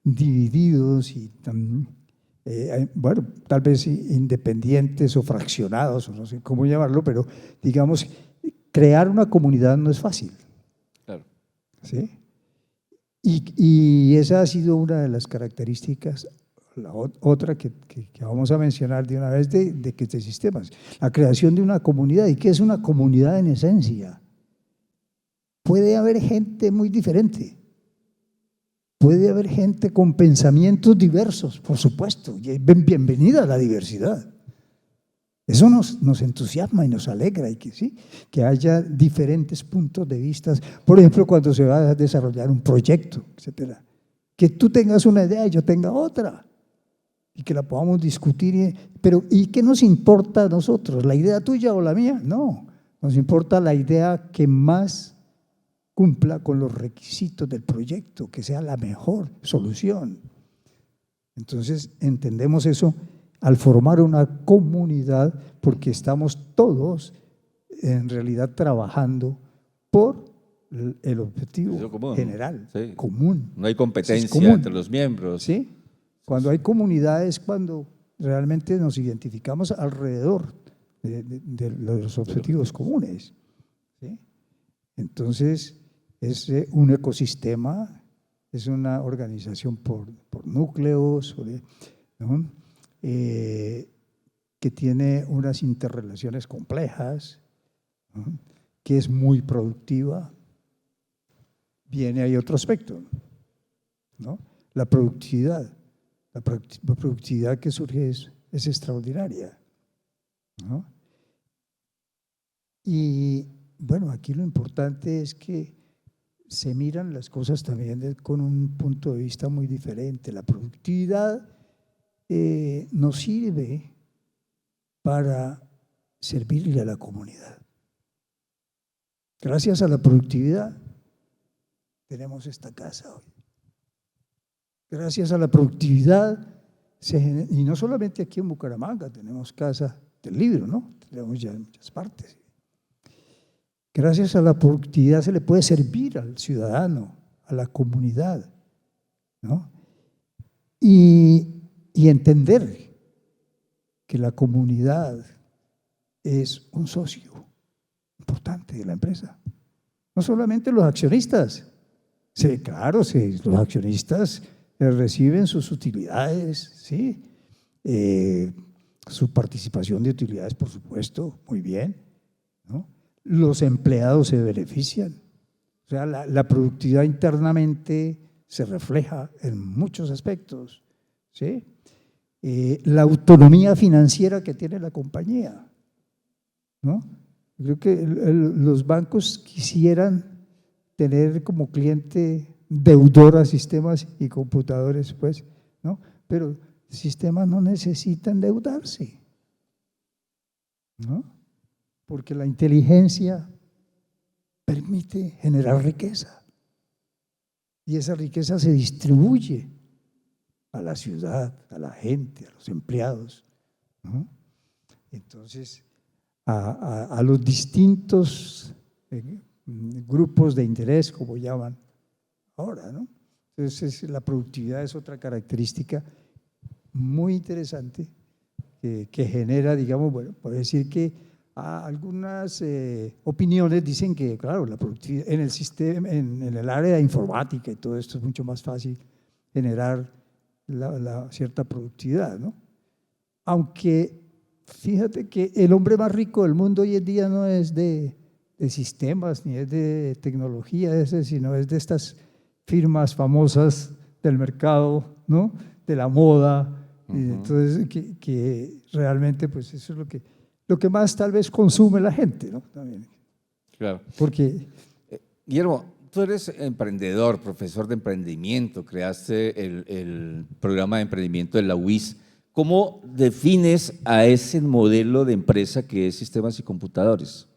divididos y tan, bueno, tal vez independientes o fraccionados, o no sé cómo llamarlo, pero digamos, crear una comunidad no es fácil. Claro. ¿Sí? Y esa ha sido una de las características. La otra que vamos a mencionar de una vez de sistemas, la creación de una comunidad. ¿Y qué es una comunidad en esencia? Puede haber gente muy diferente, puede haber gente con pensamientos diversos, por supuesto, y bienvenida a la diversidad. Eso nos entusiasma y nos alegra, y que haya diferentes puntos de vista. Por ejemplo, cuando se va a desarrollar un proyecto, etcétera, que tú tengas una idea y yo tenga otra, y que la podamos discutir. Pero ¿y qué nos importa a nosotros? ¿La idea tuya o la mía? No, nos importa la idea que más cumpla con los requisitos del proyecto, que sea la mejor solución. Entonces entendemos eso al formar una comunidad, porque estamos todos en realidad trabajando por el objetivo común, general, sí, común. No hay competencia entre los miembros. ¿Sí? Cuando hay comunidad es cuando realmente nos identificamos alrededor de los objetivos comunes, ¿sí? Entonces es un ecosistema, es una organización por núcleos, ¿no?, que tiene unas interrelaciones complejas, ¿no?, que es muy productiva. Viene ahí otro aspecto, ¿no?, la productividad. La productividad que surge es extraordinaria, ¿no? Y bueno, aquí lo importante es que se miran las cosas también con un punto de vista muy diferente. La productividad nos sirve para servirle a la comunidad. Gracias a la productividad tenemos esta casa hoy. Gracias a la productividad, y no solamente aquí en Bucaramanga, tenemos Casa del Libro, ¿no? Tenemos ya en muchas partes. Gracias a la productividad se le puede servir al ciudadano, a la comunidad, ¿no? Y entender que la comunidad es un socio importante de la empresa. No solamente los accionistas. Sí, claro, sí, los accionistas reciben sus utilidades, ¿sí? Su participación de utilidades, por supuesto, muy bien, ¿no? Los empleados se benefician. O sea, la productividad internamente se refleja en muchos aspectos, ¿sí? La autonomía financiera que tiene la compañía, ¿no? Creo que los bancos quisieran tener como cliente deudor a sistemas y computadores, pues, ¿no? Pero sistemas no necesitan endeudarse, ¿no? Porque la inteligencia permite generar riqueza y esa riqueza se distribuye a la ciudad, a la gente, a los empleados, ¿no? Entonces, a los distintos grupos de interés, como llaman ahora, ¿no? Entonces, la productividad es otra característica muy interesante que genera, digamos, bueno, puede decir que algunas opiniones dicen que, claro, la productividad en el sistema, en el área de informática y todo esto es mucho más fácil generar la cierta productividad, ¿no? Aunque fíjate que el hombre más rico del mundo hoy en día no es de sistemas ni es de tecnología, sino es de estas firmas famosas del mercado, ¿no? De la moda. Y Ujú. entonces, que realmente, pues eso es lo que más tal vez consume la gente, ¿no? También. Claro. Porque, Guillermo, tú eres emprendedor, profesor de emprendimiento, creaste el programa de emprendimiento de la UIS. ¿Cómo defines a ese modelo de empresa que es sistemas y computadores?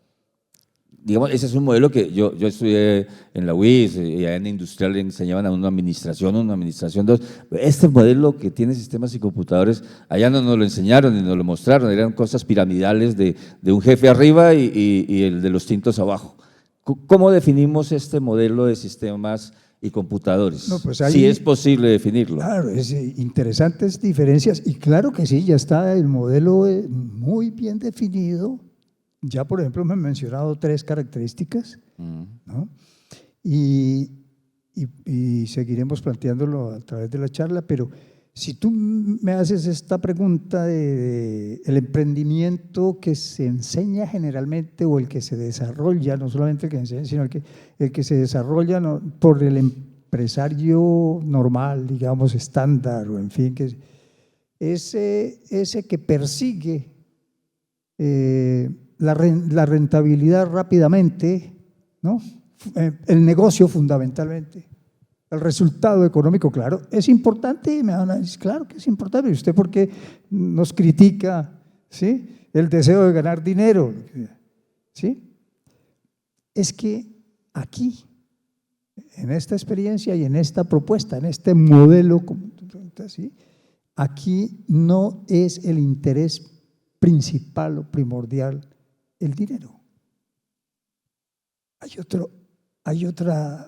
Digamos, ese es un modelo que yo estudié en la UIS y allá en industrial le enseñaban a una administración 2. Este modelo que tiene sistemas y computadores, allá no nos lo enseñaron ni nos lo mostraron, eran cosas piramidales de un jefe arriba y el de los tintos abajo. ¿Cómo definimos este modelo de sistemas y computadores? no, pues Si es ahí, posible definirlo. claro, es interesantes diferencias y claro que sí, ya está el modelo muy bien definido. Ya, por ejemplo, me han mencionado 3 características, Mm. ¿no? Y, y seguiremos planteándolo a través de la charla, pero si tú me haces esta pregunta de el emprendimiento que se enseña generalmente o el que se desarrolla, no solamente el que se enseña, sino el que se desarrolla por el empresario normal, digamos, estándar, o en fin, que ese que persigue la rentabilidad rápidamente, ¿no? El negocio fundamentalmente, el resultado económico, claro, es importante, me van a decir, claro que es importante. ¿Y usted por qué nos critica, ¿sí? El deseo de ganar dinero? ¿Sí? Es que aquí, en esta experiencia y en esta propuesta, en este modelo, ¿sí? Aquí no es el interés principal o primordial el dinero. Hay otra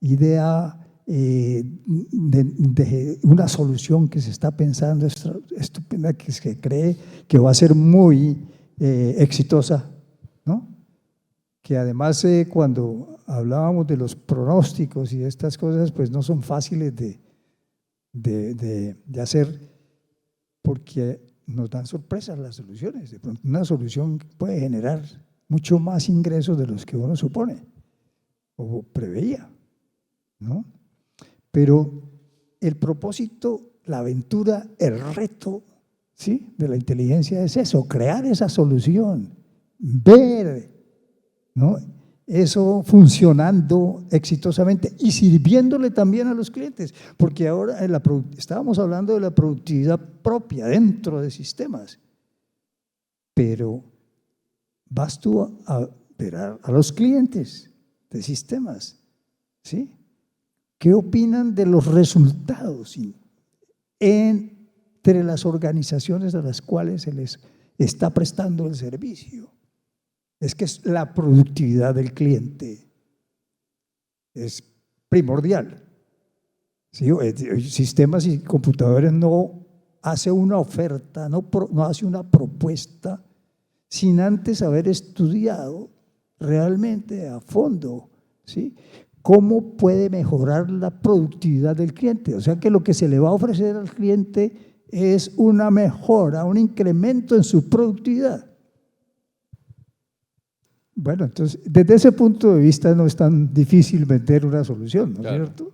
idea de una solución que se está pensando estupenda, que se cree que va a ser muy exitosa, ¿no? Que además cuando hablábamos de los pronósticos y de estas cosas, pues no son fáciles de hacer porque nos dan sorpresas las soluciones. De pronto una solución puede generar mucho más ingresos de los que uno supone o preveía, ¿no? Pero el propósito, la aventura, el reto, ¿sí?, de la inteligencia es eso, crear esa solución, ver, ¿no?, eso funcionando exitosamente y sirviéndole también a los clientes, porque ahora estábamos hablando de la productividad propia dentro de sistemas, pero vas tú a ver a los clientes de sistemas, ¿sí? ¿Qué opinan de los resultados entre las organizaciones a las cuales se les está prestando el servicio? Es que es la productividad del cliente es primordial. ¿Sí? Sistemas y computadores no hace una oferta, no hace una propuesta sin antes haber estudiado realmente a fondo, ¿sí?, cómo puede mejorar la productividad del cliente. O sea que lo que se le va a ofrecer al cliente es una mejora, un incremento en su productividad. Bueno, entonces, desde ese punto de vista no es tan difícil vender una solución, ¿no es Claro. cierto?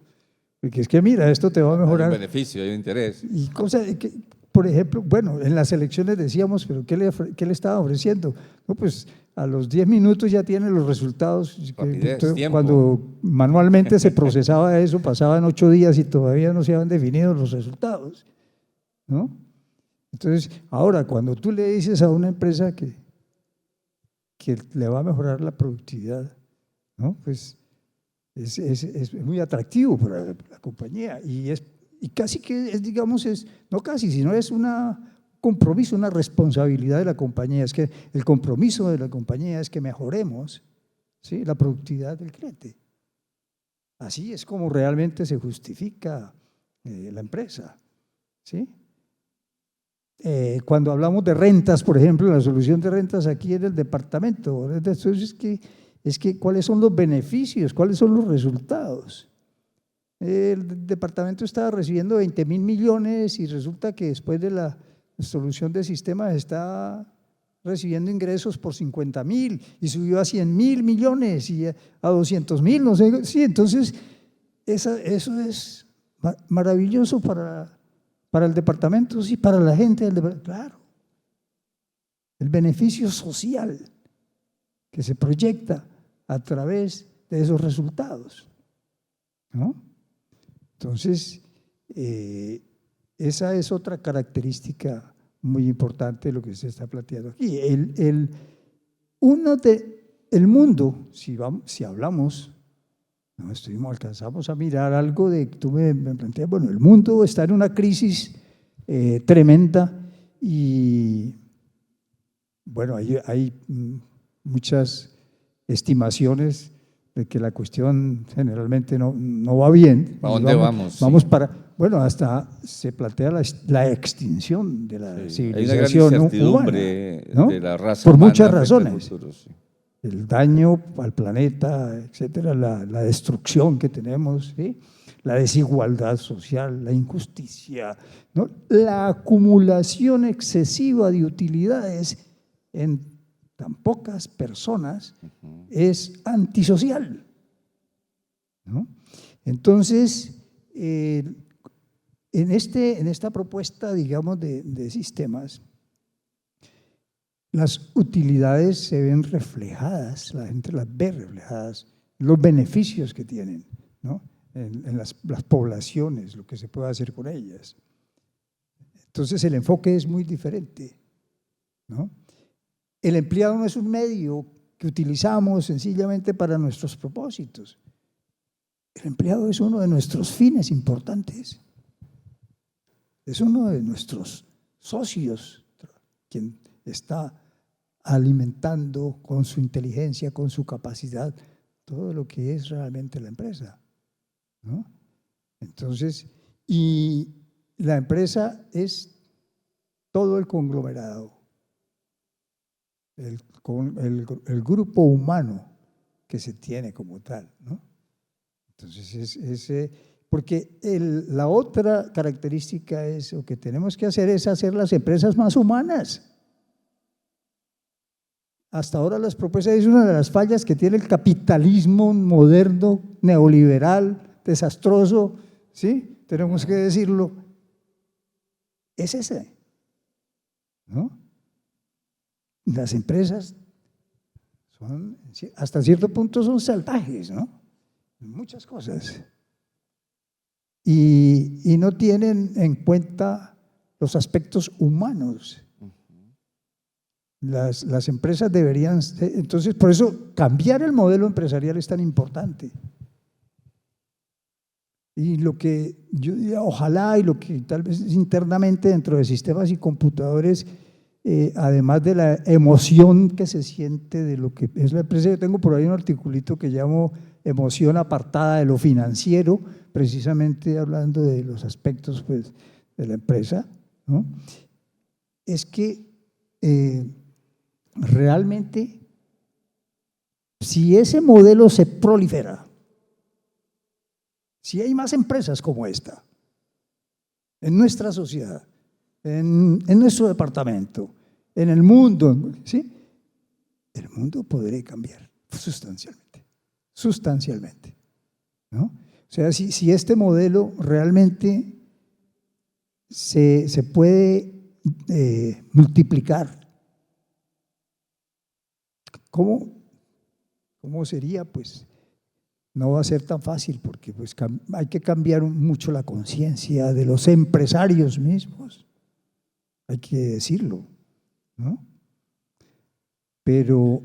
Porque es que mira, esto te va a mejorar. Hay un beneficio, hay un interés. Y cosas que, por ejemplo, bueno, en las elecciones decíamos, pero ¿qué le estaba ofreciendo? No, pues a los 10 minutos ya tiene los resultados. Rapidez, tiempo. Cuando manualmente se procesaba eso, pasaban 8 días y todavía no se habían definido los resultados, ¿no? Entonces, ahora, cuando tú le dices a una empresa que le va a mejorar la productividad, ¿no?, pues es muy atractivo para la compañía y casi que es, digamos, no casi, sino es un compromiso, una responsabilidad de la compañía. Es que el compromiso de la compañía es que mejoremos, ¿sí?, la productividad del cliente. Así es como realmente se justifica la empresa, ¿sí? Cuando hablamos de rentas, por ejemplo, la solución de rentas aquí en el departamento, entonces es que ¿cuáles son los beneficios? ¿Cuáles son los resultados? El departamento estaba recibiendo 20.000 millones y resulta que después de la solución de sistemas está recibiendo ingresos por 50.000 y subió a 100.000 millones y a 200.000, no sé. Sí, entonces eso es Maravilloso para el departamento, sí, para la gente del departamento, claro. El beneficio social que se proyecta a través de esos resultados, ¿no? Entonces, esa es otra característica muy importante de lo que se está planteando aquí. El mundo, si hablamos, alcanzamos a mirar algo de que tú me planteas, bueno, el mundo está en una crisis tremenda y bueno, hay muchas estimaciones de que la cuestión generalmente no va bien. ¿A dónde vamos? Vamos Sí. bueno, hasta se plantea la extinción de la Sí, civilización hay una gran incertidumbre humana, ¿no? de la raza por humana muchas frente al razones. futuro, sí. El daño al planeta, etcétera, la destrucción que tenemos, ¿sí? La desigualdad social, la injusticia, ¿no? La acumulación excesiva de utilidades en tan pocas personas es antisocial, ¿no? Entonces, en esta propuesta, digamos, de sistemas, las utilidades se ven reflejadas, la gente las ve reflejadas, los beneficios que tienen, ¿no? En las poblaciones, lo que se puede hacer con ellas. Entonces el enfoque es muy diferente, ¿no? El empleado no es un medio que utilizamos sencillamente para nuestros propósitos. El empleado es uno de nuestros fines importantes. Es uno de nuestros socios, quien está alimentando con su inteligencia, con su capacidad, todo lo que es realmente la empresa, ¿no? Entonces, y la empresa es todo el conglomerado, el grupo humano que se tiene como tal, ¿no? Entonces, porque la otra característica es, lo que tenemos que hacer es hacer las empresas más humanas. Hasta ahora las propuestas es una de las fallas que tiene el capitalismo moderno, neoliberal, desastroso, ¿sí? Tenemos que decirlo. Es ese, ¿no? Las empresas hasta cierto punto son salvajes, ¿no? Muchas cosas. Y no tienen en cuenta los aspectos humanos. Las empresas deberían, entonces por eso cambiar el modelo empresarial es tan importante. Y lo que yo diría, ojalá, y lo que tal vez internamente dentro de sistemas y computadores, además de la emoción que se siente de lo que es la empresa, yo tengo por ahí un articulito que llamo emoción apartada de lo financiero, precisamente hablando de los aspectos, pues, de la empresa, ¿no? Es que realmente, si ese modelo se prolifera, si hay más empresas como esta en nuestra sociedad, en nuestro departamento, en el mundo, ¿sí? El mundo podría cambiar sustancialmente, ¿no? O sea, si este modelo realmente se puede multiplicar, ¿cómo sería? Pues no va a ser tan fácil porque pues, hay que cambiar mucho la conciencia de los empresarios mismos, hay que decirlo, ¿no? Pero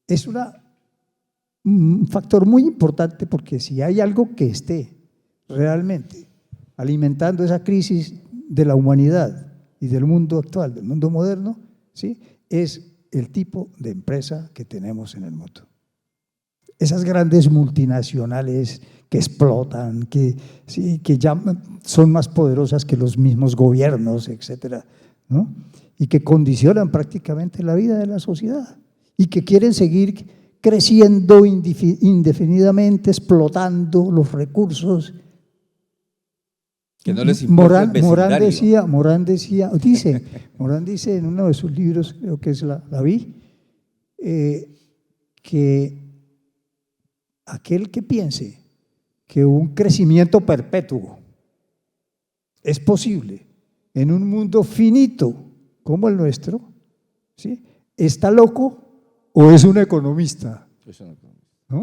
es un factor muy importante porque si hay algo que esté realmente alimentando esa crisis de la humanidad y del mundo actual, del mundo moderno, ¿sí? Es el tipo de empresa que tenemos en el mundo. Esas grandes multinacionales que explotan, que ya son más poderosas que los mismos gobiernos, etcétera, ¿no? Y que condicionan prácticamente la vida de la sociedad y que quieren seguir creciendo indefinidamente, explotando los recursos. Que no les importa el vecindario. Morán dice en uno de sus libros, creo que es la vi, que aquel que piense que un crecimiento perpetuo es posible en un mundo finito como el nuestro, ¿sí? ¿Está loco o es un economista? ¿No?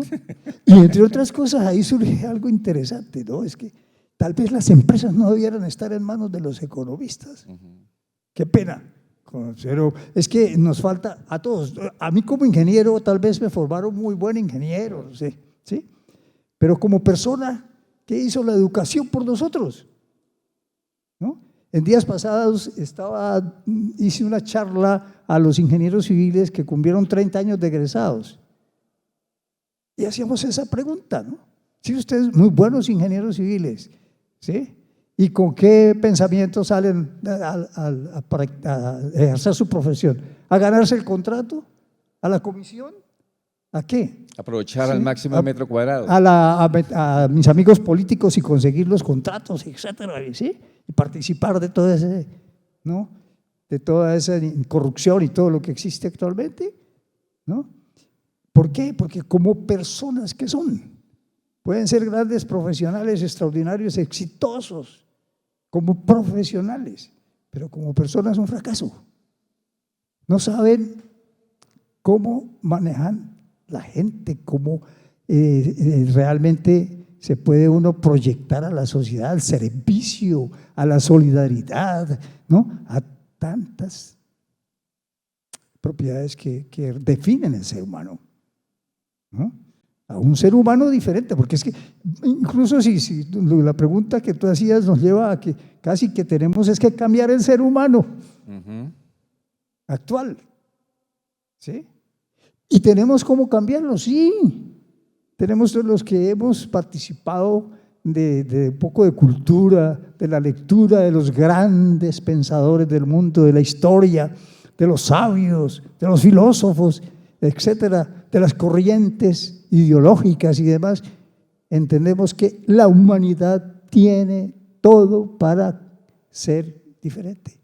Y entre otras cosas, ahí surge algo interesante, ¿no? Es que tal vez las empresas no debieran estar en manos de los economistas. Qué pena. Pero es que nos falta a todos. A mí como ingeniero tal vez me formaron muy buen ingeniero, no sé, ¿sí? Pero como persona, ¿qué hizo la educación por nosotros? ¿No? En días pasados hice una charla a los ingenieros civiles que cumplieron 30 años de egresados. Y hacíamos esa pregunta, ¿no? Si ustedes, muy buenos ingenieros civiles, ¿sí? ¿Y con qué pensamiento salen a ejercer su profesión? ¿A ganarse el contrato? ¿A la comisión? ¿A qué? Aprovechar ¿Sí? al máximo el metro cuadrado. A mis amigos políticos y conseguir los contratos, etcétera, ¿sí? Y participar de todo ese, ¿no? De toda esa corrupción y todo lo que existe actualmente, ¿no? ¿Por qué? Porque como personas que son, pueden ser grandes profesionales, extraordinarios, exitosos, como profesionales, pero como personas un fracaso. No saben cómo manejan la gente, cómo realmente se puede uno proyectar a la sociedad, al servicio, a la solidaridad, ¿no? A tantas propiedades que definen el ser humano, ¿no? A un ser humano diferente, porque es que incluso si la pregunta que tú hacías nos lleva a que casi que tenemos es que cambiar el ser humano actual, ¿sí? ¿Y tenemos cómo cambiarlo? Sí, tenemos los que hemos participado de un poco de cultura, de la lectura de los grandes pensadores del mundo, de la historia, de los sabios, de los filósofos, etcétera, de las corrientes ideológicas y demás, entendemos que la humanidad tiene todo para ser diferente,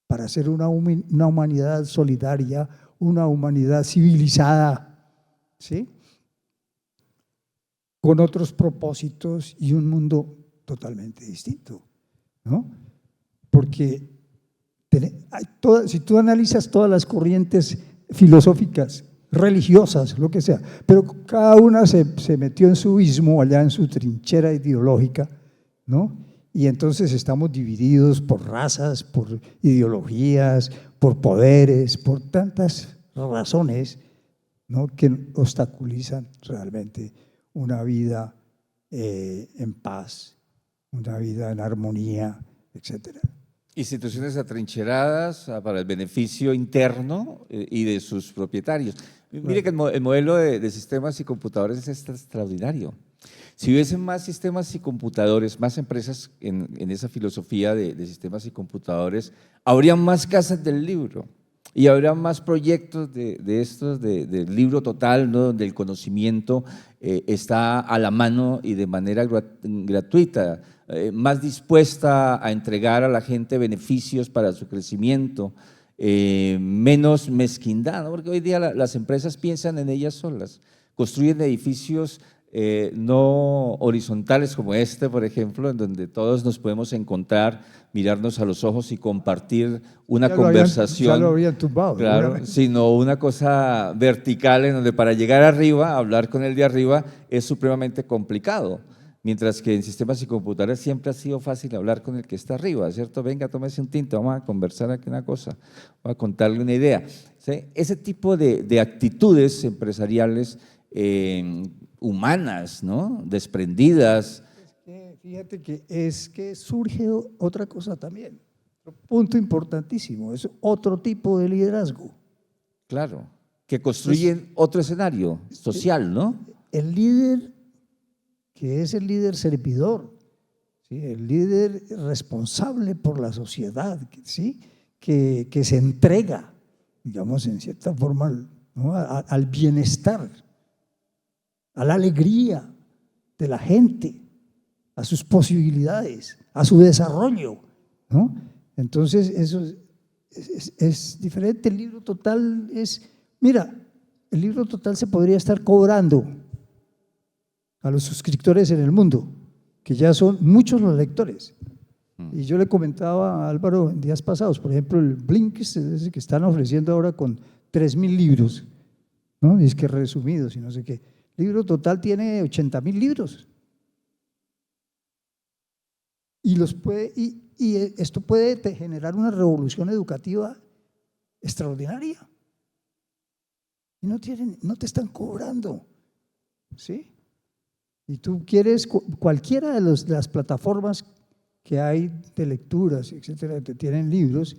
para ser una humanidad solidaria, una humanidad civilizada, ¿sí? Con otros propósitos y un mundo totalmente distinto, ¿no? Porque si tú analizas todas las corrientes filosóficas, religiosas, lo que sea, pero cada una se metió en su ismo, allá en su trinchera ideológica, ¿no? Y entonces estamos divididos por razas, por ideologías, por poderes, por tantas razones, ¿no? Que obstaculizan realmente una vida en paz, una vida en armonía, etcétera. Instituciones atrincheradas para el beneficio interno y de sus propietarios. Mire que el modelo de sistemas y computadores es extraordinario. Si hubiesen más sistemas y computadores, más empresas en esa filosofía de sistemas y computadores, habría más casas del libro y habría más proyectos de estos, del libro total, ¿no? Donde el conocimiento está a la mano y de manera gratuita, más dispuesta a entregar a la gente beneficios para su crecimiento, menos mezquindad, ¿no? Porque hoy día las empresas piensan en ellas solas, construyen edificios no horizontales como este, por ejemplo, en donde todos nos podemos encontrar, mirarnos a los ojos y compartir una conversación. Ya lo habían tumbado. Claro, sino una cosa vertical en donde para llegar arriba, hablar con el de arriba es supremamente complicado. Mientras que en sistemas y computadores siempre ha sido fácil hablar con el que está arriba, ¿cierto? Venga, tómese un tinto, vamos a conversar aquí una cosa, vamos a contarle una idea. ¿Sí? Ese tipo de actitudes empresariales humanas, ¿no? Desprendidas. Fíjate que es que surge otra cosa también, otro punto importantísimo, es otro tipo de liderazgo. Claro, que construyen otro escenario social, ¿no? El líder que es el líder servidor, ¿sí? El líder responsable por la sociedad, ¿sí? que se entrega, digamos, en cierta forma, ¿no? al bienestar, a la alegría de la gente, a sus posibilidades, a su desarrollo, ¿no? Entonces, eso es diferente. El libro total mira, el libro total se podría estar cobrando a los suscriptores en el mundo, que ya son muchos los lectores. Y yo le comentaba a Álvaro en días pasados, por ejemplo, el Blinkist, ese que están ofreciendo ahora con 3.000 libros, ¿no? Y es que resumidos y no sé qué. El libro total tiene 80.000 libros. Y esto puede generar una revolución educativa extraordinaria. Y no te están cobrando, ¿sí? Y tú quieres, cualquiera de las plataformas que hay de lecturas, etcétera, que tienen libros,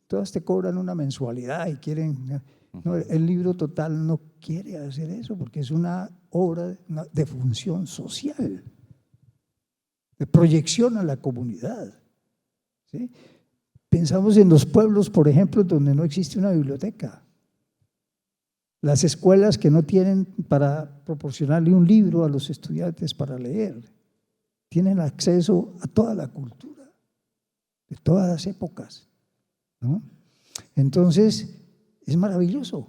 todas te cobran una mensualidad y quieren… No, el libro total no quiere hacer eso porque es una obra de función social, de proyección a la comunidad, ¿sí? Pensamos en los pueblos, por ejemplo, donde no existe una biblioteca. Las escuelas que no tienen para proporcionarle un libro a los estudiantes para leer, tienen acceso a toda la cultura, de todas las épocas, ¿no? Entonces, es maravilloso,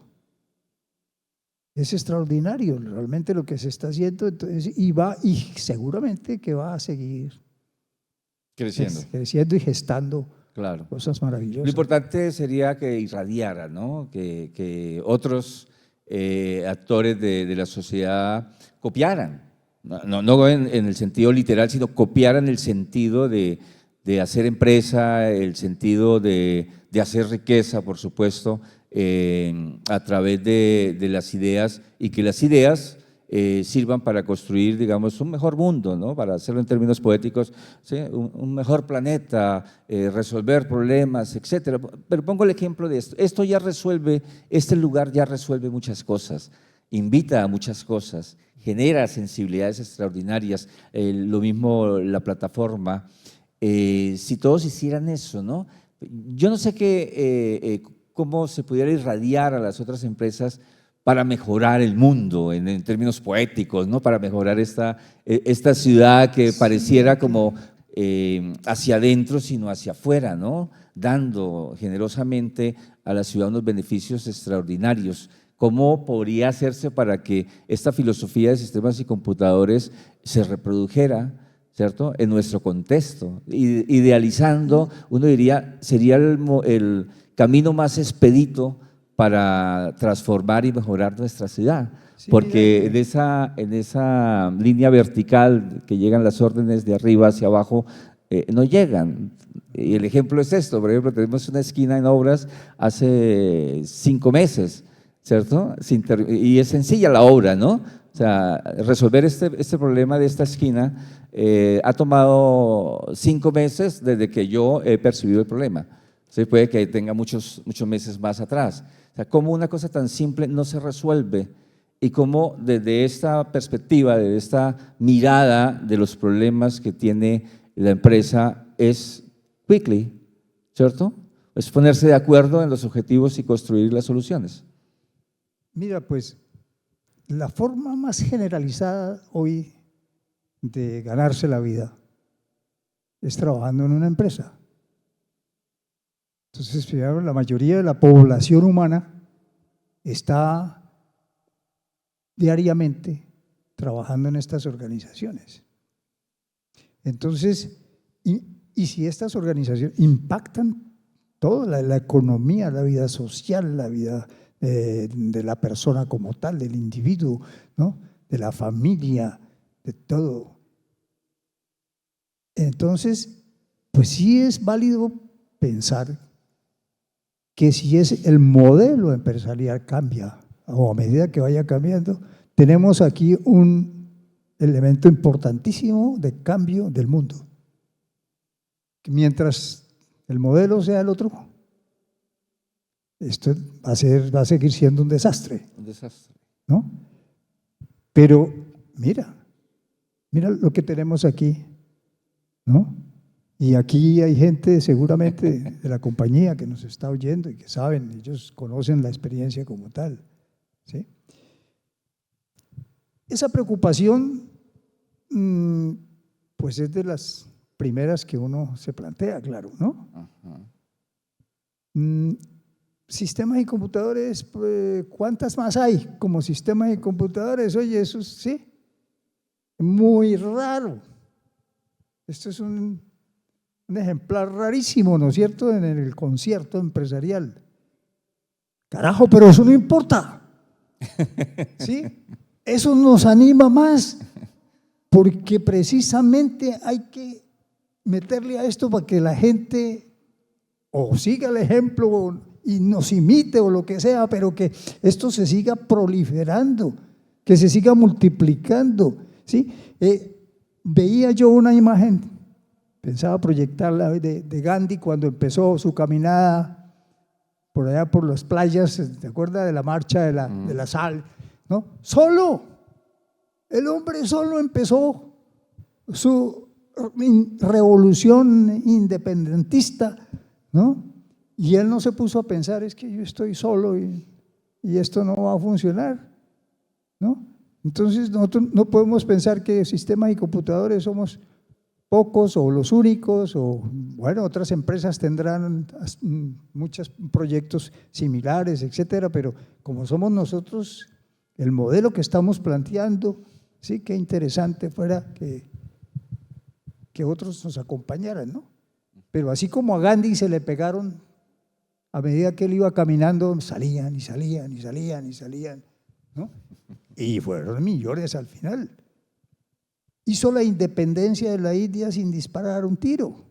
es extraordinario realmente lo que se está haciendo, entonces, y seguramente que va a seguir creciendo y gestando Claro. cosas maravillosas. Lo importante sería que irradiara, ¿no? Que otros actores de la sociedad copiaran, no en el sentido literal, sino copiaran el sentido de hacer empresa, el sentido de hacer riqueza, por supuesto, a través de las ideas, y que las ideas sirvan para construir, digamos, un mejor mundo, ¿no? Para hacerlo en términos poéticos, ¿sí? Un mejor planeta, resolver problemas, etcétera. Pero pongo el ejemplo de esto. Este lugar ya resuelve muchas cosas, invita a muchas cosas, genera sensibilidades extraordinarias, lo mismo la plataforma. Si todos hicieran eso, ¿no? Yo no sé cómo se pudiera irradiar a las otras empresas para mejorar el mundo en términos poéticos, ¿no? Para mejorar esta ciudad que pareciera como hacia adentro, sino hacia afuera, ¿no? Dando generosamente a la ciudad unos beneficios extraordinarios. ¿Cómo podría hacerse para que esta filosofía de sistemas y computadores se reprodujera, ¿cierto?, en nuestro contexto? Idealizando, uno diría, sería el camino más expedito para transformar y mejorar nuestra ciudad, sí, porque en esa línea vertical que llegan las órdenes de arriba hacia abajo, no llegan. Y el ejemplo es esto, por ejemplo, tenemos una esquina en obras hace 5 meses, ¿cierto? Y es sencilla la obra, ¿no? O sea, resolver este problema de esta esquina ha tomado 5 meses desde que yo he percibido el problema. Sí, puede que tenga muchos meses más atrás. O sea, cómo una cosa tan simple no se resuelve y cómo desde esta perspectiva, desde esta mirada de los problemas que tiene la empresa es quickly, ¿cierto? Es ponerse de acuerdo en los objetivos y construir las soluciones. Mira, pues la forma más generalizada hoy de ganarse la vida es trabajando en una empresa. Entonces, la mayoría de la población humana está diariamente trabajando en estas organizaciones. Entonces, y si estas organizaciones impactan toda la economía, la vida social, la vida de la persona como tal, del individuo, ¿no?, de la familia, de todo. Entonces, pues sí es válido pensar que si es el modelo empresarial cambia, o a medida que vaya cambiando, tenemos aquí un elemento importantísimo de cambio del mundo. Mientras el modelo sea el otro, esto va a seguir siendo un desastre. Un desastre. ¿No? Pero mira lo que tenemos aquí, ¿no? Y aquí hay gente seguramente de la compañía que nos está oyendo y que saben, ellos conocen la experiencia como tal, ¿sí? Esa preocupación, pues es de las primeras que uno se plantea, claro, ¿no? Sistemas y computadores, pues, ¿cuántas más hay como sistemas y computadores? Oye, eso sí. muy raro. Esto es un ejemplar rarísimo, ¿no es cierto?, en el concierto empresarial. Carajo, pero eso no importa. ¿Sí? Eso nos anima más, porque precisamente hay que meterle a esto para que la gente o siga el ejemplo y nos imite o lo que sea, pero que esto se siga proliferando, que se siga multiplicando. ¿Sí? Veía yo una imagen, pensaba proyectarla de Gandhi cuando empezó su caminada por allá por las playas, ¿te acuerdas de la marcha de la sal? ¿No? Solo, el hombre solo empezó su revolución independentista, ¿no? Y él no se puso a pensar, es que yo estoy solo y esto no va a funcionar, ¿no? Entonces nosotros no podemos pensar que sistemas y computadores somos pocos o los únicos, o bueno, otras empresas tendrán muchos proyectos similares, etcétera, pero como somos nosotros, el modelo que estamos planteando, sí, qué interesante fuera que otros nos acompañaran, ¿no? Pero así como a Gandhi se le pegaron, a medida que él iba caminando, salían y salían y salían y salían, ¿no? Y fueron millones al final. Hizo la independencia de la India sin disparar un tiro.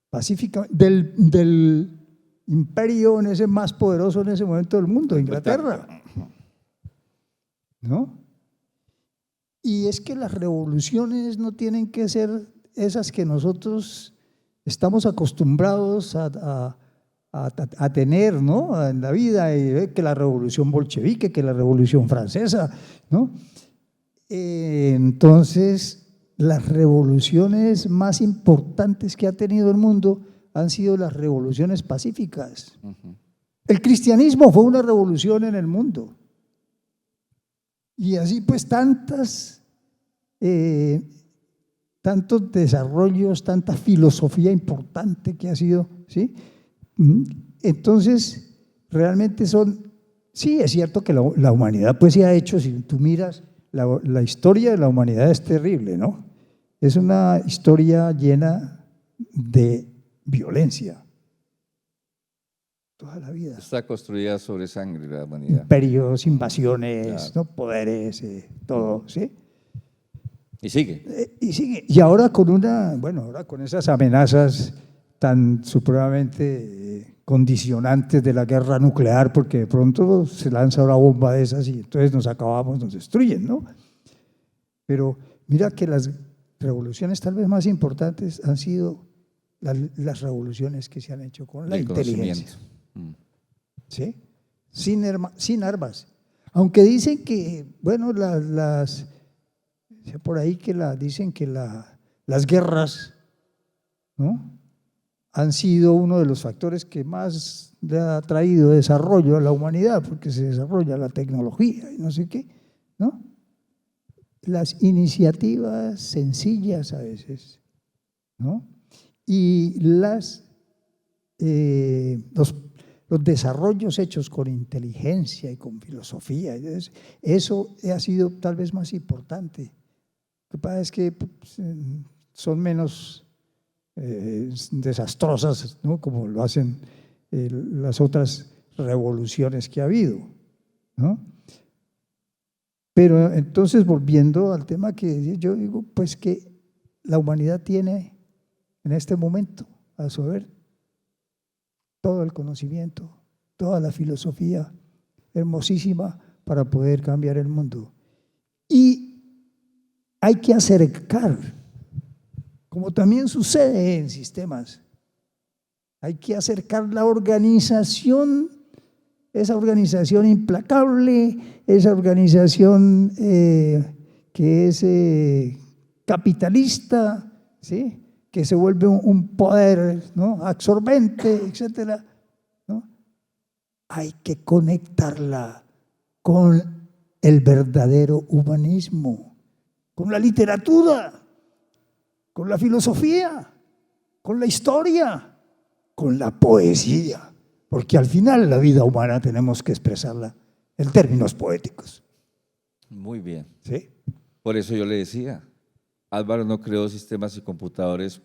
Pacíficamente, del imperio en ese más poderoso en ese momento del mundo, Inglaterra. ¿No? Y es que las revoluciones no tienen que ser esas que nosotros estamos acostumbrados a tener, ¿no?, en la vida, que la revolución bolchevique, que la revolución francesa, ¿no? Entonces, las revoluciones más importantes que ha tenido el mundo han sido las revoluciones pacíficas. El cristianismo fue una revolución en el mundo. Y así pues tantos desarrollos, tanta filosofía importante que ha sido, ¿sí? Entonces, realmente sí, es cierto que la humanidad pues se ha hecho, si tú miras la historia de la humanidad es terrible, ¿no? Es una historia llena de violencia. Toda la vida. Está construida sobre sangre la humanidad. Imperios, invasiones, claro, ¿no?, poderes, todo, ¿sí? Y sigue. Y sigue. Y ahora ahora con esas amenazas tan supremamente condicionantes de la guerra nuclear, porque de pronto se lanza una bomba de esas y entonces nos acabamos, nos destruyen, ¿no? Pero mira que las revoluciones tal vez más importantes han sido las revoluciones que se han hecho con la inteligencia. ¿Sí? Sin armas. Aunque dicen que, bueno, por ahí que dicen que las guerras, ¿no?, han sido uno de los factores que más le ha traído desarrollo a la humanidad, porque se desarrolla la tecnología y no sé qué, ¿no? Las iniciativas sencillas a veces, ¿no? Y los desarrollos hechos con inteligencia y con filosofía, eso ha sido tal vez más importante. Lo que pasa es que son menos desastrosas, ¿no?, como lo hacen las otras revoluciones que ha habido, ¿no? Pero entonces, volviendo al tema que yo digo, pues que la humanidad tiene en este momento a su haber todo el conocimiento, toda la filosofía hermosísima para poder cambiar el mundo. Y hay que acercar, como también sucede en sistemas, hay que acercar la organización, esa organización implacable, esa organización que es capitalista, ¿sí?, que se vuelve un poder, ¿no?, absorbente, etcétera, ¿no? Hay que conectarla con el verdadero humanismo, con la literatura, con la filosofía, con la historia, con la poesía, porque al final la vida humana tenemos que expresarla en términos poéticos. Muy bien. ¿Sí? Por eso yo le decía, Álvaro no creó sistemas y computadores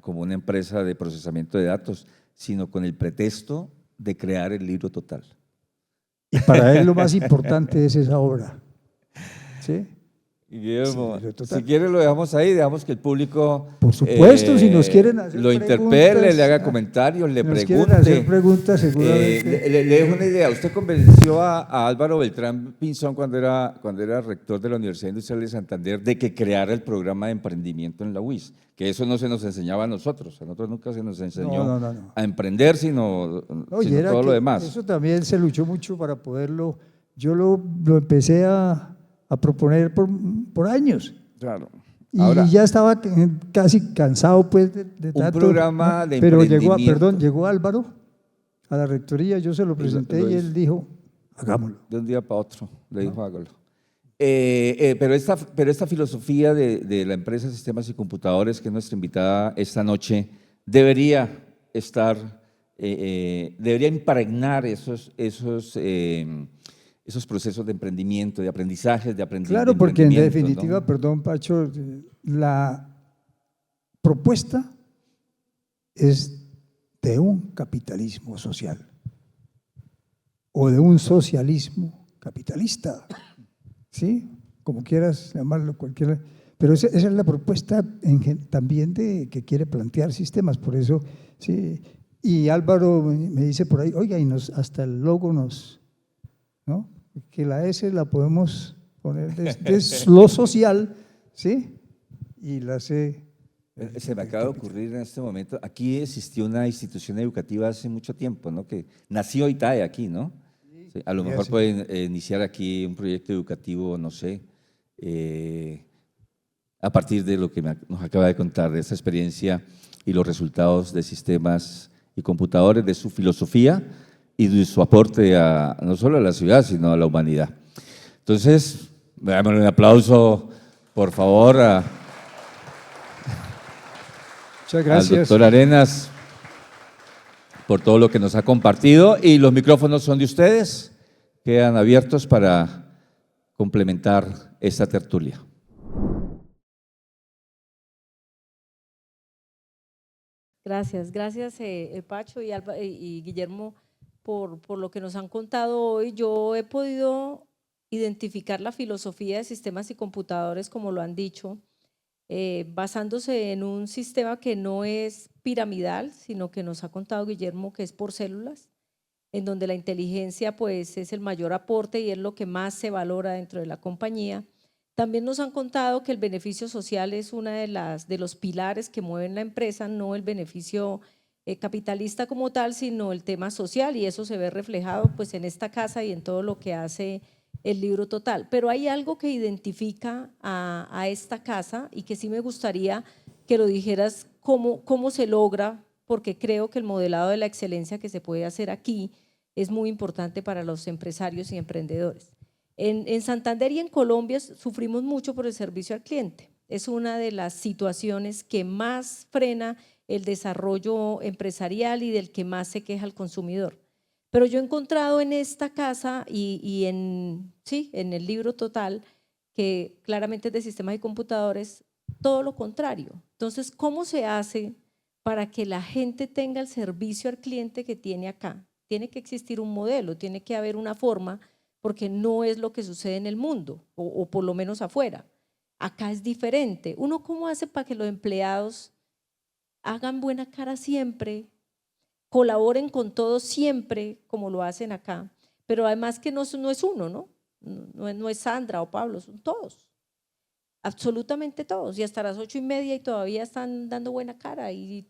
como una empresa de procesamiento de datos, sino con el pretexto de crear el libro total. Y para él lo más importante es esa obra. ¿Sí? Guillermo, Sí, total. si quiere lo dejamos ahí, dejamos que el público Por supuesto, si nos quieren hacer lo preguntas, interpele, le haga comentarios, le si nos pregunte. quieren hacer preguntas, seguramente. Le dejo una idea. Usted convenció a Álvaro Beltrán Pinzón cuando era rector de la Universidad Industrial de Santander de que creara el programa de emprendimiento en la UIS, que eso no se nos enseñaba a nosotros nunca se nos enseñó No. a emprender, sino Y era todo lo que demás. eso también se luchó mucho para poderlo. Yo lo empecé a proponer por años. Claro. Y Ahora, ya estaba casi cansado pues de tanto. programa de pero emprendimiento. llegó Álvaro a la rectoría, yo se lo presenté y él dijo, hagámoslo. De un día para otro, le dijo, hágalo. Pero esta filosofía de la empresa Sistemas y Computadores, que es nuestra invitada esta noche, debería impregnar esos procesos de emprendimiento, de aprendizajes, de aprendizaje. Claro, porque en definitiva, ¿no? Perdón, Pacho, la propuesta es de un capitalismo social o de un socialismo capitalista, ¿sí? Como quieras llamarlo, cualquiera. Pero esa es la propuesta también que quiere plantear sistemas, por eso, sí. Y Álvaro me dice por ahí, oiga, y hasta el logo ¿no? Que la S la podemos poner de lo social, ¿sí? Y la C. Se me acaba de ocurrir en este momento, aquí existió una institución educativa hace mucho tiempo, ¿no? Que nació ITAE aquí, ¿no? Sí, a lo mejor pueden iniciar aquí un proyecto educativo, no sé, a partir de lo que nos acaba de contar, de esa experiencia y los resultados de sistemas y computadores, de su filosofía y de su aporte no solo a la ciudad, sino a la humanidad. Entonces, démosle un aplauso, por favor, Muchas gracias. al doctor Arenas por todo lo que nos ha compartido, y los micrófonos son de ustedes, quedan abiertos para complementar esta tertulia. Gracias, Pacho y Guillermo por lo que nos han contado hoy. Yo he podido identificar la filosofía de sistemas y computadores, como lo han dicho, basándose en un sistema que no es piramidal, sino que nos ha contado Guillermo que es por células, en donde la inteligencia pues es el mayor aporte y es lo que más se valora dentro de la compañía. También nos han contado que el beneficio social es uno de los pilares que mueven la empresa, no el beneficio capitalista como tal, sino el tema social, y eso se ve reflejado pues en esta casa y en todo lo que hace el libro total. Pero hay algo que identifica a esta casa y que sí me gustaría que lo dijeras cómo se logra, porque creo que el modelado de la excelencia que se puede hacer aquí es muy importante para los empresarios y emprendedores. En Santander y en Colombia sufrimos mucho por el servicio al cliente. Es una de las situaciones que más frena el desarrollo empresarial y del que más se queja el consumidor. Pero yo he encontrado en esta casa y en el libro total, que claramente es de sistemas y computadores, todo lo contrario. Entonces, ¿cómo se hace para que la gente tenga el servicio al cliente que tiene acá? Tiene que existir un modelo, tiene que haber una forma, porque no es lo que sucede en el mundo, o por lo menos afuera. Acá es diferente. ¿Uno cómo hace para que los empleados hagan buena cara siempre, colaboren con todos siempre, como lo hacen acá? Pero además que no es uno, ¿no? No es Sandra o Pablo, son todos. Absolutamente todos, y hasta las 8:30 y todavía están dando buena cara y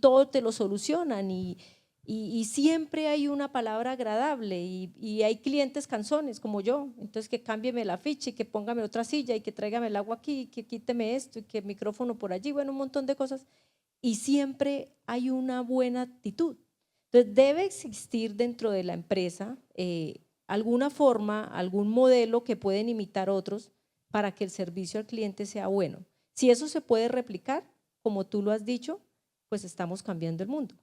todo te lo solucionan y siempre hay una palabra agradable y hay clientes cansones como yo, entonces que cámbieme la ficha y que póngame otra silla y que tráigame el agua aquí y que quíteme esto y que el micrófono por allí, bueno, un montón de cosas, y siempre hay una buena actitud. Entonces debe existir dentro de la empresa alguna forma, algún modelo que pueden imitar otros para que el servicio al cliente sea bueno. Si eso se puede replicar, como tú lo has dicho, pues estamos cambiando el mundo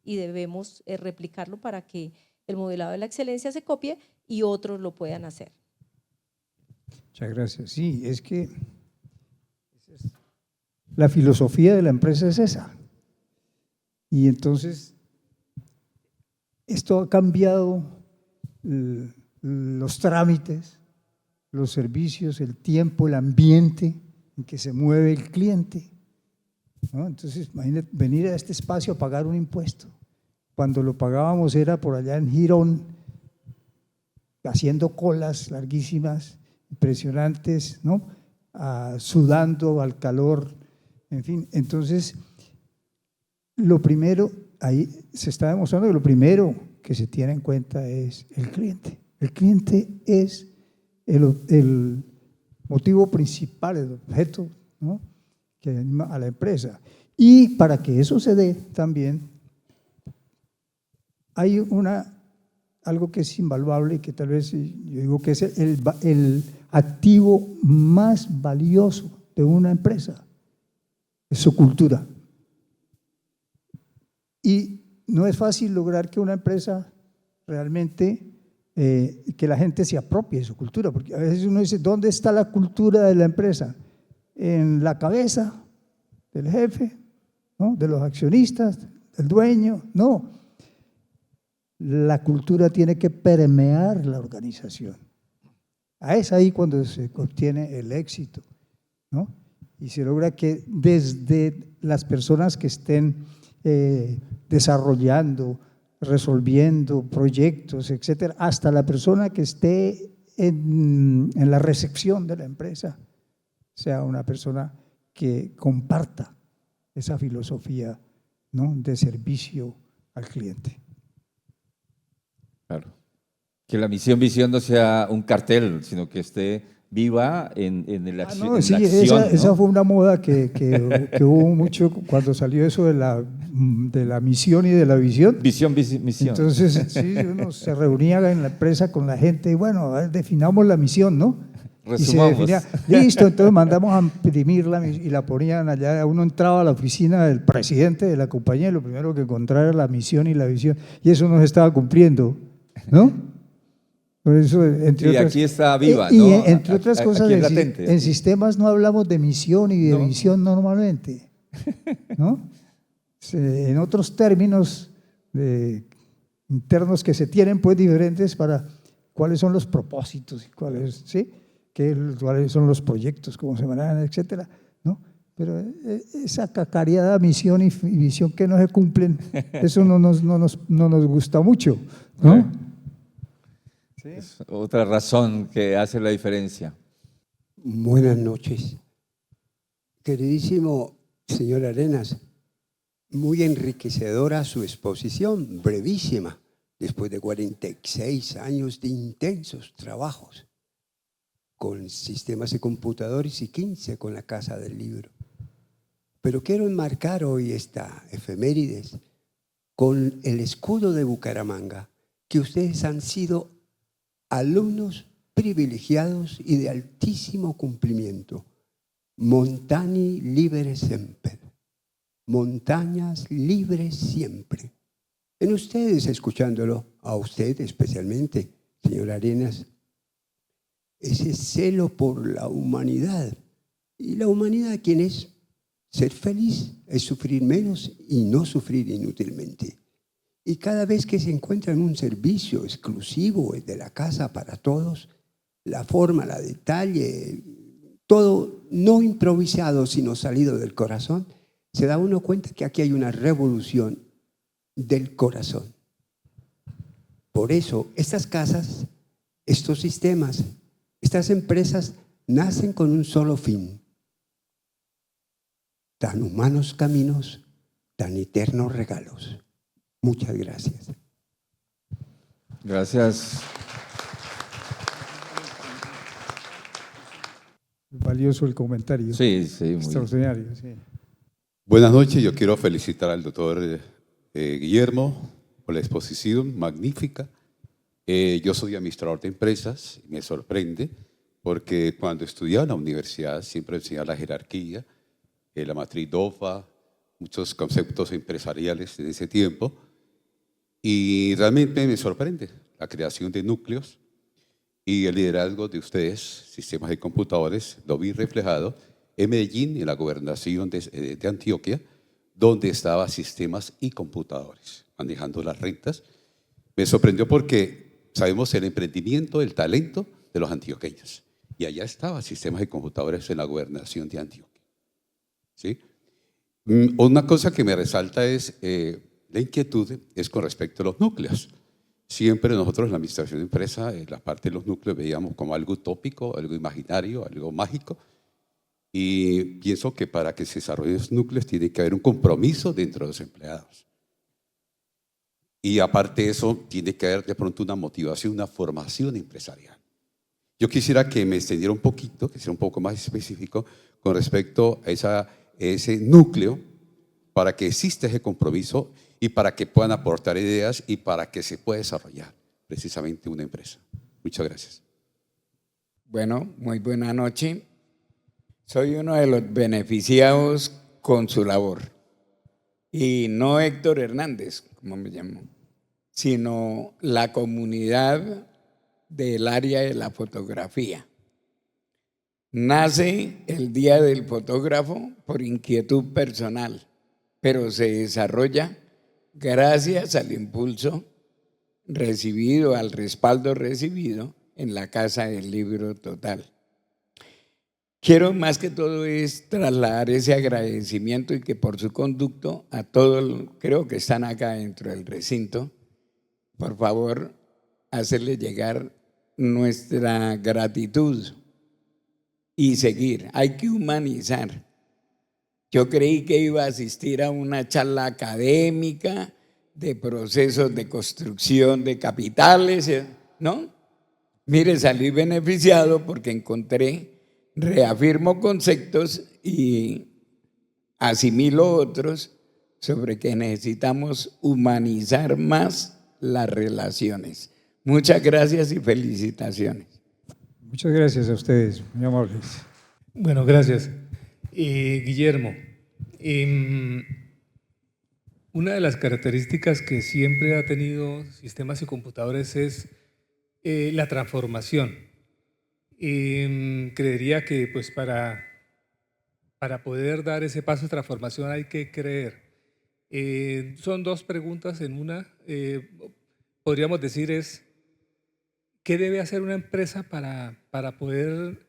y debemos replicarlo para que el modelado de la excelencia se copie y otros lo puedan hacer. Muchas gracias. Sí, es que la filosofía de la empresa es esa. Y entonces, esto ha cambiado los trámites, los servicios, el tiempo, el ambiente en que se mueve el cliente, ¿no? Entonces, imagínate venir a este espacio a pagar un impuesto. Cuando lo pagábamos era por allá en Girón, haciendo colas larguísimas, impresionantes, ¿no? Sudando al calor, en fin. Entonces, lo primero, ahí se está demostrando que lo primero que se tiene en cuenta es el cliente. El cliente es el motivo principal, el objeto, ¿no?, que anima a la empresa. Y para que eso se dé también, hay algo que es invaluable y que tal vez yo digo que es el activo más valioso de una empresa, es su cultura. Y no es fácil lograr que una empresa realmente, que la gente se apropie de su cultura, porque a veces uno dice, ¿dónde está la cultura de la empresa? ¿En la cabeza del jefe, ¿no?, de los accionistas, del dueño? No. La cultura tiene que permear la organización. Es ahí cuando se obtiene el éxito, ¿no? Y se logra que desde las personas que estén desarrollando, resolviendo proyectos, etcétera, hasta la persona que esté en la recepción de la empresa, sea una persona que comparta esa filosofía, ¿no?, de servicio al cliente. Claro. Que la misión, visión no sea un cartel, sino que esté viva en la acción. No, sí, en la acción, esa ¿no? fue una moda que hubo mucho cuando salió eso de la misión y de la visión. Visión, misión. Entonces, sí, uno se reunía en la empresa con la gente y bueno, a ver, definamos la misión, ¿no? Resumamos. Y se definía, listo, entonces mandamos a imprimirla y la ponían allá. Uno entraba a la oficina del presidente de la compañía y lo primero que encontraba era la misión y la visión, y eso no se estaba cumpliendo, ¿no? Por eso, entre otras, aquí está viva, y ¿no? entre otras cosas, aquí es latente. en sistemas no hablamos de misión y de visión normalmente, ¿no? En otros términos internos que se tienen, pues diferentes, para cuáles son los propósitos y cuáles son los proyectos, cómo se manejan, etcétera, ¿no? Pero esa cacareada misión y visión que no se cumplen, eso no nos gusta mucho, ¿no? Sí. Es otra razón que hace la diferencia. Buenas noches. Queridísimo señor Arenas, muy enriquecedora su exposición, brevísima, después de 46 años de intensos trabajos con sistemas de computadores y 15 con la Casa del Libro. Pero quiero enmarcar hoy esta efemérides con el escudo de Bucaramanga, que ustedes han sido alumnos privilegiados y de altísimo cumplimiento. Montani libere semper. Montañas libres siempre. En ustedes, escuchándolo, a usted especialmente, señor Arenas, ese celo por la humanidad. ¿Y la humanidad quién es? Ser feliz es sufrir menos y no sufrir inútilmente. Y cada vez que se encuentra en un servicio exclusivo de la casa para todos, la forma, la detalle, todo no improvisado, sino salido del corazón, se da uno cuenta que aquí hay una revolución del corazón. Por eso, estas casas, estos sistemas, estas empresas nacen con un solo fin: tan humanos caminos, tan eternos regalos. Muchas gracias. Gracias. Valioso el comentario. Sí, muy extraordinario. Sí. Buenas noches, yo quiero felicitar al doctor Guillermo por la exposición magnífica. Yo soy administrador de empresas y me sorprende porque cuando estudiaba en la universidad siempre enseñaba la jerarquía, la matriz DOFA, muchos conceptos empresariales de ese tiempo, y realmente me sorprende la creación de núcleos y el liderazgo de ustedes, sistemas de computadores, lo vi reflejado en Medellín, en la gobernación de Antioquia, donde estaba sistemas y computadores, manejando las rentas. Me sorprendió porque sabemos el emprendimiento, el talento de los antioqueños. Y allá estaba sistemas de computadores en la gobernación de Antioquia. ¿Sí? Una cosa que me resalta es la inquietud es con respecto a los núcleos. Siempre nosotros en la administración de empresa, en la parte de los núcleos, veíamos como algo utópico, algo imaginario, algo mágico. Y pienso que para que se desarrollen los núcleos tiene que haber un compromiso dentro de los empleados. Y aparte de eso, tiene que haber de pronto una motivación, una formación empresarial. Yo quisiera que me extendiera un poquito, que sea un poco más específico con respecto a ese núcleo para que exista ese compromiso y para que puedan aportar ideas y para que se pueda desarrollar precisamente una empresa. Muchas gracias. Bueno, muy buena noche. Soy uno de los beneficiados con su labor. Y no Héctor Hernández, como me llamo, sino la comunidad del área de la fotografía. Nace el Día del Fotógrafo por inquietud personal, pero se desarrolla gracias al impulso recibido, al respaldo recibido en la Casa del Libro Total. Quiero más que todo es trasladar ese agradecimiento y que por su conducto a todos, creo que están acá dentro del recinto, por favor, hacerle llegar nuestra gratitud y seguir. Hay que humanizar. Yo creí que iba a asistir a una charla académica de procesos de construcción de capitales, ¿no? Mire, salí beneficiado porque reafirmo conceptos y asimilo otros sobre que necesitamos humanizar más las relaciones. Muchas gracias y felicitaciones. Muchas gracias a ustedes, muy amables. Bueno, gracias. Guillermo, una de las características que siempre ha tenido sistemas y computadores es la transformación. Creería que pues para poder dar ese paso de transformación hay que creer. Son dos preguntas en una. Podríamos decir es, ¿qué debe hacer una empresa para poder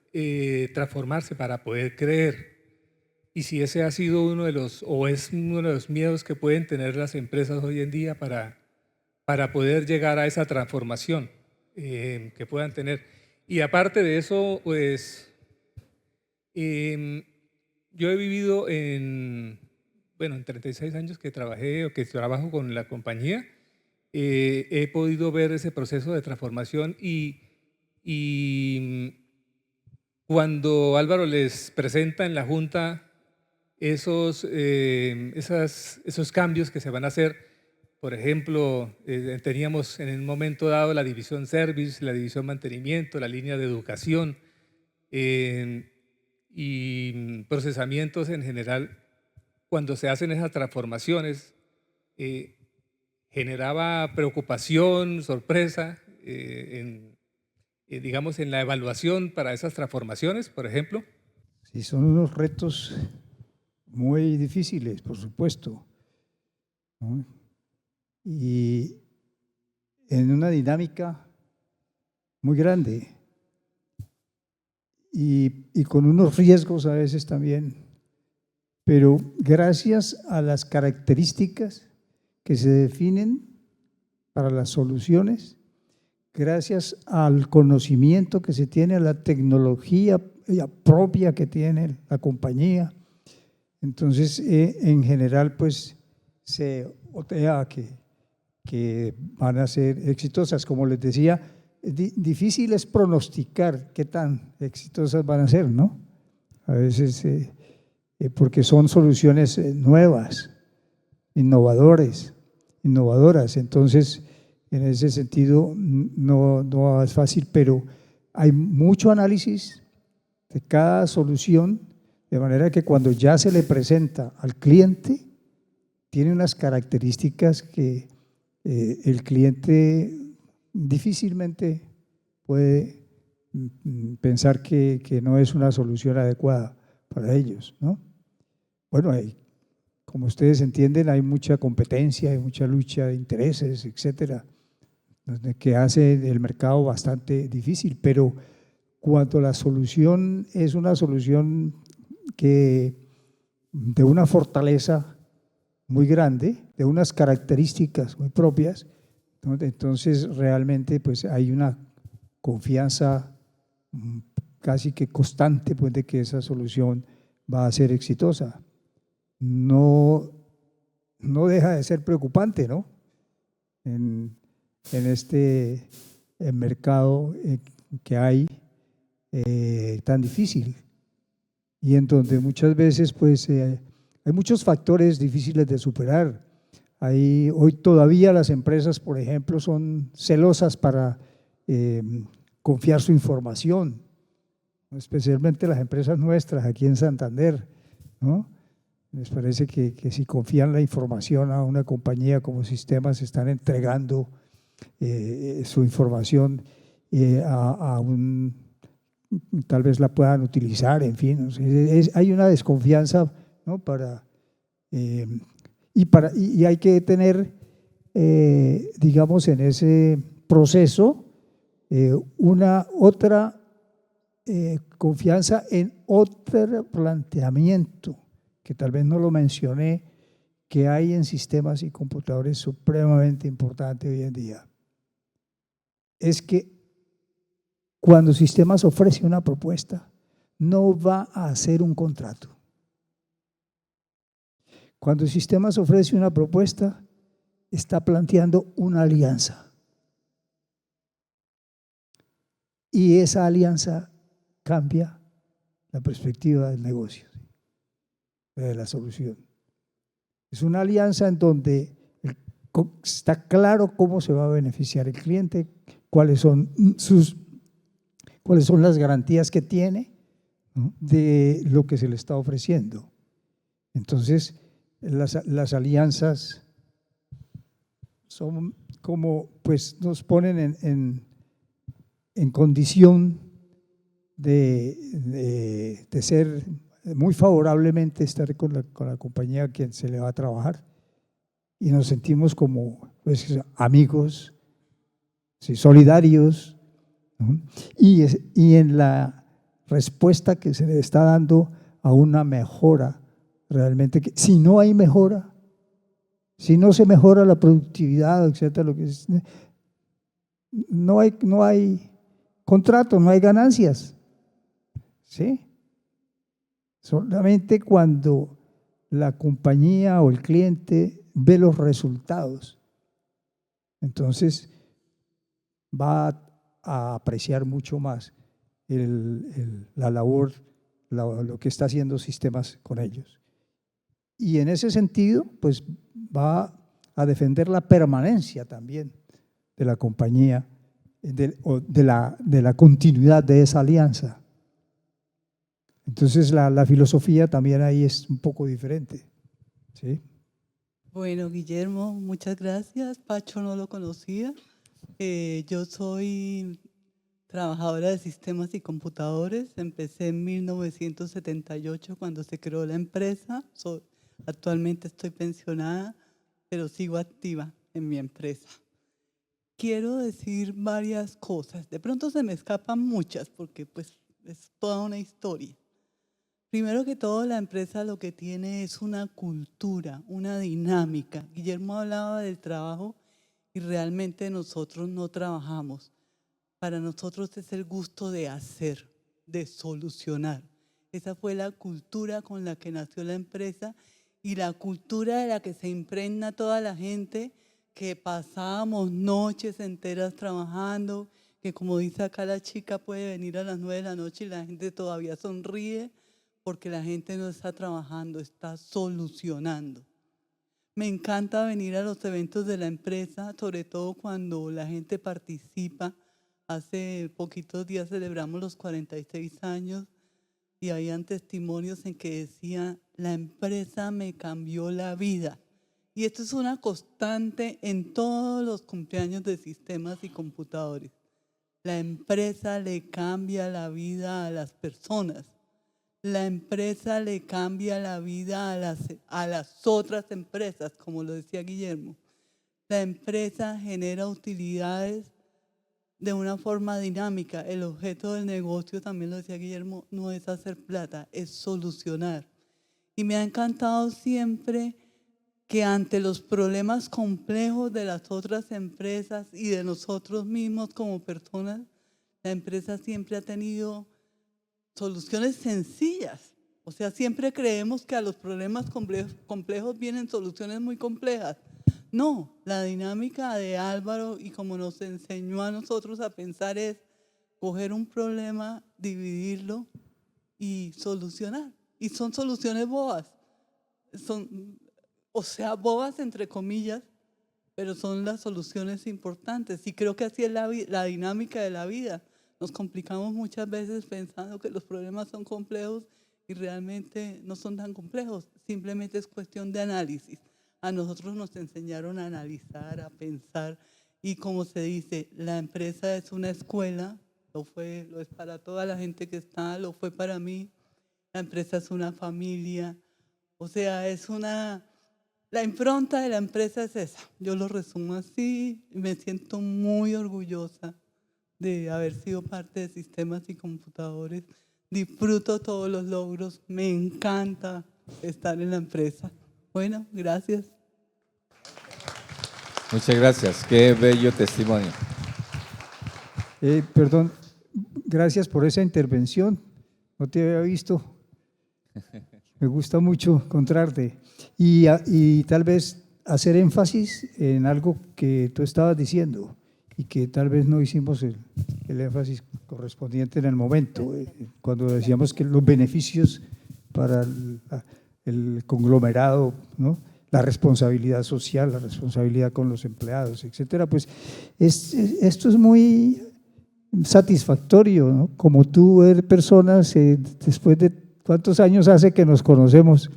transformarse, para poder creer? Y si ese ha sido uno de los miedos que pueden tener las empresas hoy en día para poder llegar a esa transformación que puedan tener. Y aparte de eso, pues yo he vivido en 36 años que trabajé o que trabajo con la compañía, he podido ver ese proceso de transformación y cuando Álvaro les presenta en la Junta esos cambios que se van a hacer, por ejemplo, teníamos en el momento dado la división service, la división mantenimiento, la línea de educación y procesamientos en general. Cuando se hacen esas transformaciones, generaba preocupación, sorpresa, digamos, en la evaluación para esas transformaciones, por ejemplo. Sí, son unos retos muy difíciles, por supuesto, ¿no? Y en una dinámica muy grande y con unos riesgos a veces también, pero gracias a las características que se definen para las soluciones, gracias al conocimiento que se tiene, a la tecnología propia que tiene la compañía. Entonces, en general, pues se otea que van a ser exitosas. Como les decía, difícil es pronosticar qué tan exitosas van a ser, ¿no? A veces, porque son soluciones nuevas, innovadoras. Entonces, en ese sentido, no es fácil, pero hay mucho análisis de cada solución, de manera que cuando ya se le presenta al cliente, tiene unas características que el cliente difícilmente puede pensar que no es una solución adecuada para ellos, ¿no? Bueno, como ustedes entienden, hay mucha competencia, hay mucha lucha de intereses, etcétera, que hace el mercado bastante difícil, pero cuando la solución es una solución que de una fortaleza muy grande, de unas características muy propias, ¿no? Entonces realmente pues hay una confianza casi que constante pues, de que esa solución va a ser exitosa. No deja de ser preocupante, ¿no? En este mercado que hay tan difícil y en donde muchas veces pues hay muchos factores difíciles de superar. Hoy todavía las empresas, por ejemplo, son celosas para confiar su información, especialmente las empresas nuestras aquí en Santander, ¿no? Les parece que si confían la información a una compañía como Sistemas, están entregando su información tal vez la puedan utilizar, en fin. Hay una desconfianza, ¿no? Y hay que tener, digamos, en ese proceso, una otra confianza en otro planteamiento, que tal vez no lo mencioné, que hay en sistemas y computadores supremamente importante hoy en día. Es que cuando Sistemas ofrece una propuesta, no va a hacer un contrato. Cuando Sistemas ofrece una propuesta, está planteando una alianza. Y esa alianza cambia la perspectiva del negocio, de la solución. Es una alianza en donde está claro cómo se va a beneficiar el cliente, cuáles son las garantías que tiene, ¿no? De lo que se le está ofreciendo. Entonces, las alianzas son como, pues nos ponen en condición de ser muy favorablemente estar con la compañía a quien se le va a trabajar y nos sentimos como pues, amigos, sí, solidarios, ¿no? Y en la respuesta que se le está dando a una mejora realmente, que si no hay mejora, si no se mejora la productividad, etcétera, lo que es, no hay contrato, no hay ganancias, ¿sí? Solamente cuando la compañía o el cliente ve los resultados, entonces va a apreciar mucho más la labor, lo que está haciendo Sistemas con ellos. Y en ese sentido, pues va a defender la permanencia también de la compañía, de la continuidad de esa alianza. Entonces la filosofía también ahí es un poco diferente, ¿sí? Bueno, Guillermo, muchas gracias. Pacho no lo conocía. Yo soy trabajadora de sistemas y computadores. Empecé en 1978 cuando se creó la empresa. Actualmente estoy pensionada, pero sigo activa en mi empresa. Quiero decir varias cosas. De pronto se me escapan muchas porque pues es toda una historia. Primero que todo, la empresa lo que tiene es una cultura, una dinámica. Guillermo hablaba del trabajo y realmente nosotros no trabajamos. Para nosotros es el gusto de hacer, de solucionar. Esa fue la cultura con la que nació la empresa y la cultura de la que se impregna toda la gente, que pasábamos noches enteras trabajando, que como dice acá la chica puede venir a las 9 de la noche y la gente todavía sonríe porque la gente no está trabajando, está solucionando. Me encanta venir a los eventos de la empresa, sobre todo cuando la gente participa. Hace poquitos días celebramos los 46 años y habían testimonios en que decía, la empresa me cambió la vida. Y esto es una constante en todos los cumpleaños de sistemas y computadores. La empresa le cambia la vida a las personas. La empresa le cambia la vida a las otras empresas, como lo decía Guillermo. La empresa genera utilidades de una forma dinámica. El objeto del negocio, también lo decía Guillermo, no es hacer plata, es solucionar. Y me ha encantado siempre que ante los problemas complejos de las otras empresas y de nosotros mismos como personas, la empresa siempre ha tenido soluciones sencillas. O sea, siempre creemos que a los problemas complejos vienen soluciones muy complejas. No, la dinámica de Álvaro y como nos enseñó a nosotros a pensar es coger un problema, dividirlo y solucionar. Y son soluciones bobas. O sea, bobas entre comillas, pero son las soluciones importantes. Y creo que así es la dinámica de la vida. Nos complicamos muchas veces pensando que los problemas son complejos y realmente no son tan complejos. Simplemente es cuestión de análisis. A nosotros nos enseñaron a analizar, a pensar. Y como se dice, la empresa es una escuela. Lo es para toda la gente que está, lo fue para mí. La empresa es una familia. O sea, la impronta de la empresa es esa. Yo lo resumo así y me siento muy orgullosa de haber sido parte de Sistemas y Computadores. Disfruto todos los logros, me encanta estar en la empresa. Bueno, gracias. Muchas gracias, qué bello testimonio. Perdón, gracias por esa intervención. No te había visto. Me gusta mucho encontrarte. Y tal vez hacer énfasis en algo que tú estabas diciendo y que tal vez no hicimos el énfasis correspondiente en el momento, cuando decíamos que los beneficios para el conglomerado, ¿no? La responsabilidad social, la responsabilidad con los empleados, etcétera, pues esto es muy satisfactorio, ¿no? Como tú eres personas, después de ¿cuántos años hace que nos conocemos,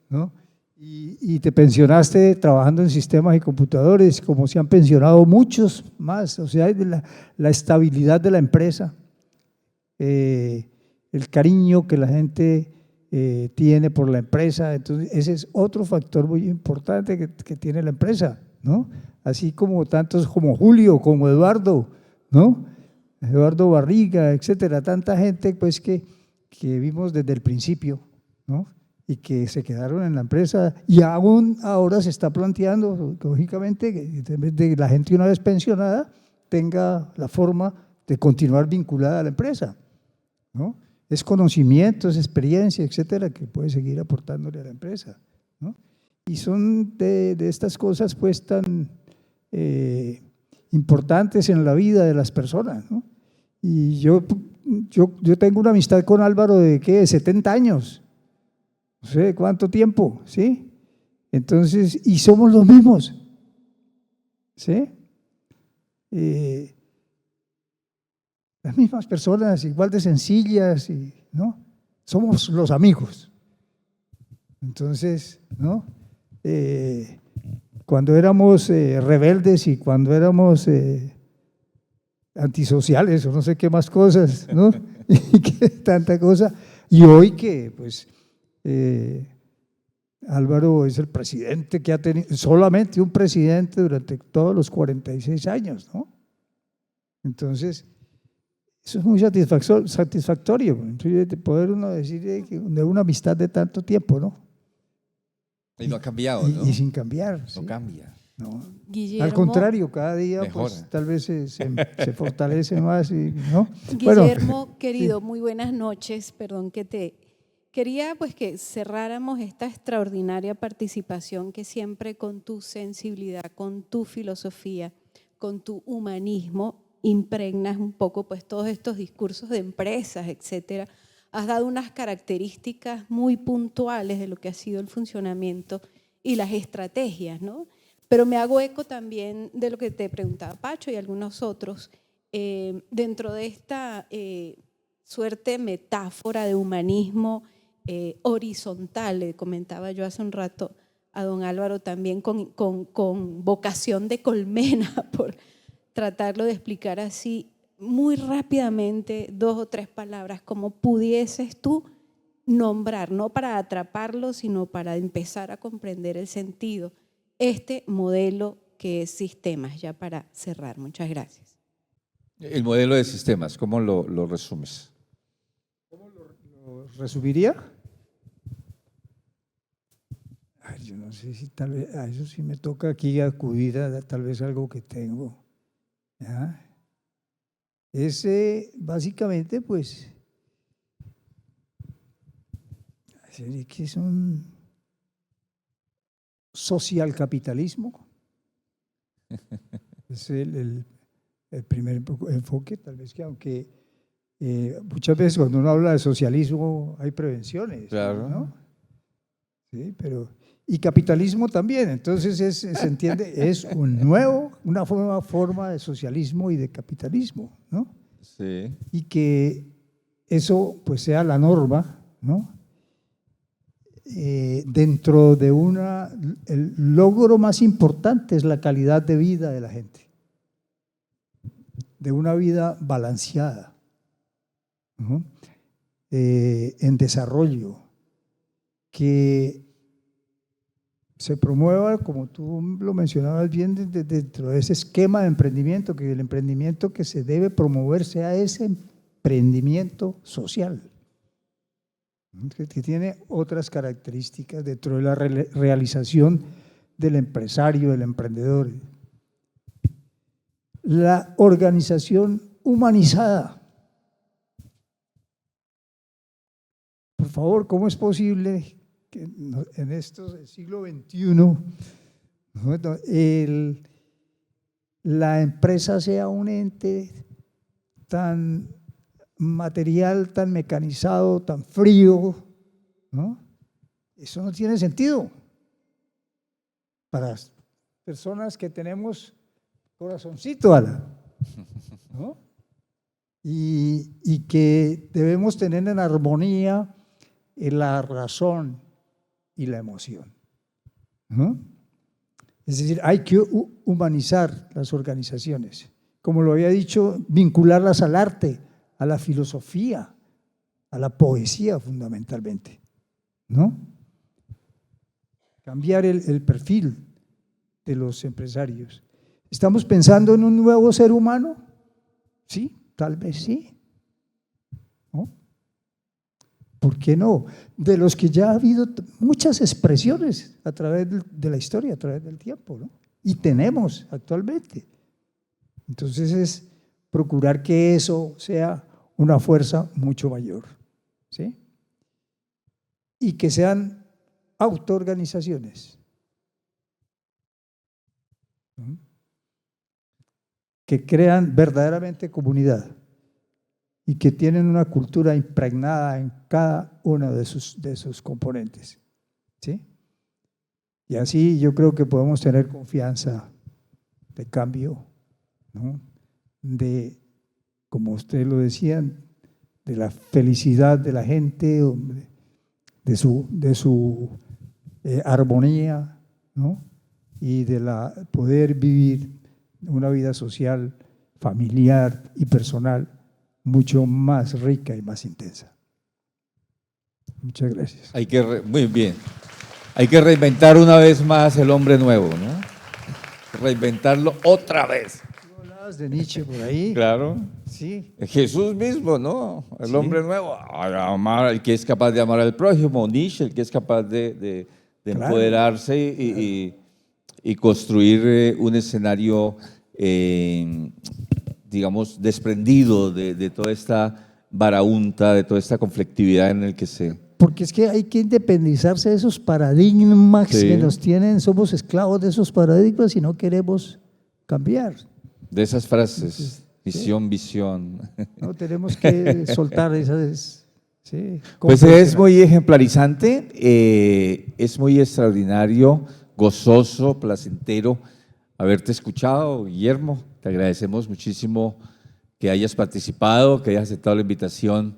¿no? Y te pensionaste trabajando en sistemas y computadores, como se han pensionado muchos más, o sea, la estabilidad de la empresa, el cariño que la gente tiene por la empresa. Entonces ese es otro factor muy importante que tiene la empresa, ¿no? Así como tantos como Julio, como Eduardo, ¿no? Eduardo Barriga, etcétera, tanta gente pues que vimos desde el principio, ¿no? Y que se quedaron en la empresa y aún ahora se está planteando, lógicamente, que la gente una vez pensionada tenga la forma de continuar vinculada a la empresa, ¿no? Es conocimiento, es experiencia, etcétera, que puede seguir aportándole a la empresa, ¿no? Y son de estas cosas pues tan importantes en la vida de las personas, ¿no? Y yo tengo una amistad con Álvaro de ¿qué? 70 años, no sé cuánto tiempo, ¿sí? Entonces, y somos los mismos, ¿sí? Las mismas personas, igual de sencillas, ¿no? Somos los amigos. Entonces, ¿no? Cuando éramos rebeldes y cuando éramos antisociales o no sé qué más cosas, ¿no? Y que tanta cosa. Y hoy que, pues, Álvaro es el presidente que ha tenido, solamente un presidente durante todos los 46 años, ¿no? Entonces, eso es muy satisfactorio, de poder uno decir de una amistad de tanto tiempo, ¿no? Y no ha cambiado, ¿no? Y sin cambiar. No ¿sí? cambia. No. Guillermo, Al contrario, cada día mejora. pues, tal vez se fortalece más, ¿no? Guillermo, Bueno, querido, sí. muy buenas noches. Perdón que te… Quería pues que cerráramos esta extraordinaria participación que siempre con tu sensibilidad, con tu filosofía, con tu humanismo, impregnas un poco pues todos estos discursos de empresas, etcétera. Has dado unas características muy puntuales de lo que ha sido el funcionamiento y las estrategias, ¿no? Pero me hago eco también de lo que te preguntaba Pacho y algunos otros, dentro de esta suerte metáfora de humanismo horizontal, le comentaba yo hace un rato a don Álvaro también con vocación de colmena, por tratarlo de explicar así. muy rápidamente 2 o 3 palabras, cómo pudieses tú nombrar, no para atraparlo, sino para empezar a comprender el sentido, este modelo que es sistemas, ya para cerrar. Muchas gracias. El modelo de sistemas, ¿cómo lo resumes? ¿Lo resumiría? Ay, yo no sé si tal vez, a eso sí me toca aquí acudir a tal vez algo que tengo. ¿Ya? Ese, básicamente, pues, que es un social capitalismo. Es el primer enfoque, tal vez que aunque muchas veces cuando uno habla de socialismo hay prevenciones, Claro. ¿no? Sí, pero y capitalismo también, entonces se entiende, es una nueva forma de socialismo y de capitalismo, ¿no? Sí. Y que eso pues sea la norma, ¿no? Dentro de el logro más importante es la calidad de vida de la gente, de una vida balanceada, ¿no? En desarrollo, que se promueva, como tú lo mencionabas bien, dentro de ese esquema de emprendimiento, que el emprendimiento que se debe promover sea ese emprendimiento social, que tiene otras características dentro de la realización del empresario, del emprendedor. La organización humanizada. Por favor, ¿cómo es posible que en el siglo XXI la empresa sea un ente tan material, tan mecanizado, tan frío, ¿no? Eso no tiene sentido para personas que tenemos corazoncito, ¿no? Y que debemos tener en armonía la razón y la emoción, ¿no? Es decir, hay que humanizar las organizaciones, como lo había dicho, vincularlas al arte, a la filosofía, a la poesía fundamentalmente, ¿no? Cambiar el perfil de los empresarios. ¿Estamos pensando en un nuevo ser humano? Sí, tal vez sí, ¿no? ¿Por qué no? De los que ya ha habido muchas expresiones a través de la historia, a través del tiempo, ¿no? Y tenemos actualmente. Entonces es procurar que eso sea una fuerza mucho mayor, ¿sí? Y que sean autoorganizaciones, ¿no? Que crean verdaderamente comunidad y que tienen una cultura impregnada en cada uno de sus componentes, ¿sí? Y así yo creo que podemos tener confianza de cambio, ¿no? De, como usted lo decía, de la felicidad de la gente, de su armonía, ¿no? Y de poder vivir una vida social, familiar y personal mucho más rica y más intensa. Muchas gracias. Muy bien. Hay que reinventar una vez más el hombre nuevo, ¿no? Reinventarlo otra vez. ¿Tú hablabas de Nietzsche por ahí? Claro. Sí. Jesús mismo, ¿no? El Sí. hombre nuevo. Amar, el que es capaz de amar al prójimo. Nietzsche, el que es capaz de Claro. empoderarse y construir un escenario, digamos, desprendido de toda esta varaunta, de toda esta conflictividad en el que se… Porque es que hay que independizarse de esos paradigmas Sí. que nos tienen, somos esclavos de esos paradigmas y no queremos cambiar. De esas frases, Entonces, visión, visión. No tenemos que soltar esas. Sí, Pues es muy ejemplarizante, es muy extraordinario, gozoso, placentero haberte escuchado, Guillermo. Te agradecemos muchísimo que hayas participado, que hayas aceptado la invitación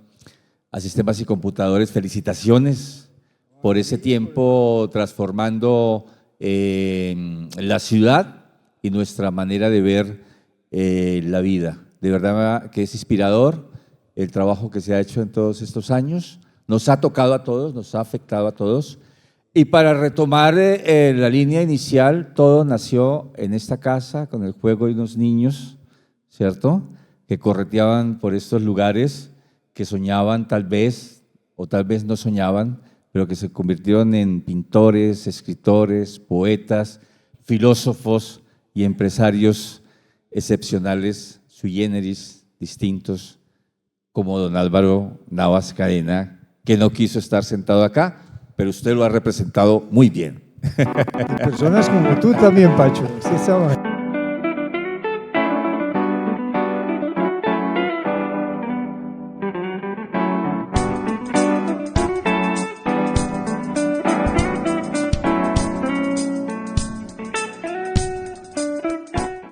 a Sistemas y Computadores. Felicitaciones por ese tiempo transformando la ciudad y nuestra manera de ver la vida. De verdad que es inspirador el trabajo que se ha hecho en todos estos años. Nos ha tocado a todos, nos ha afectado a todos. Y para retomar la línea inicial, todo nació en esta casa con el juego de unos niños, ¿cierto?, que correteaban por estos lugares, que soñaban tal vez, o tal vez no soñaban, pero que se convirtieron en pintores, escritores, poetas, filósofos y empresarios excepcionales, sui generis, distintos, como don Álvaro Navas Cadena, que no quiso estar sentado acá, pero usted lo ha representado muy bien. Y personas como tú también, Pacho. Usted estaba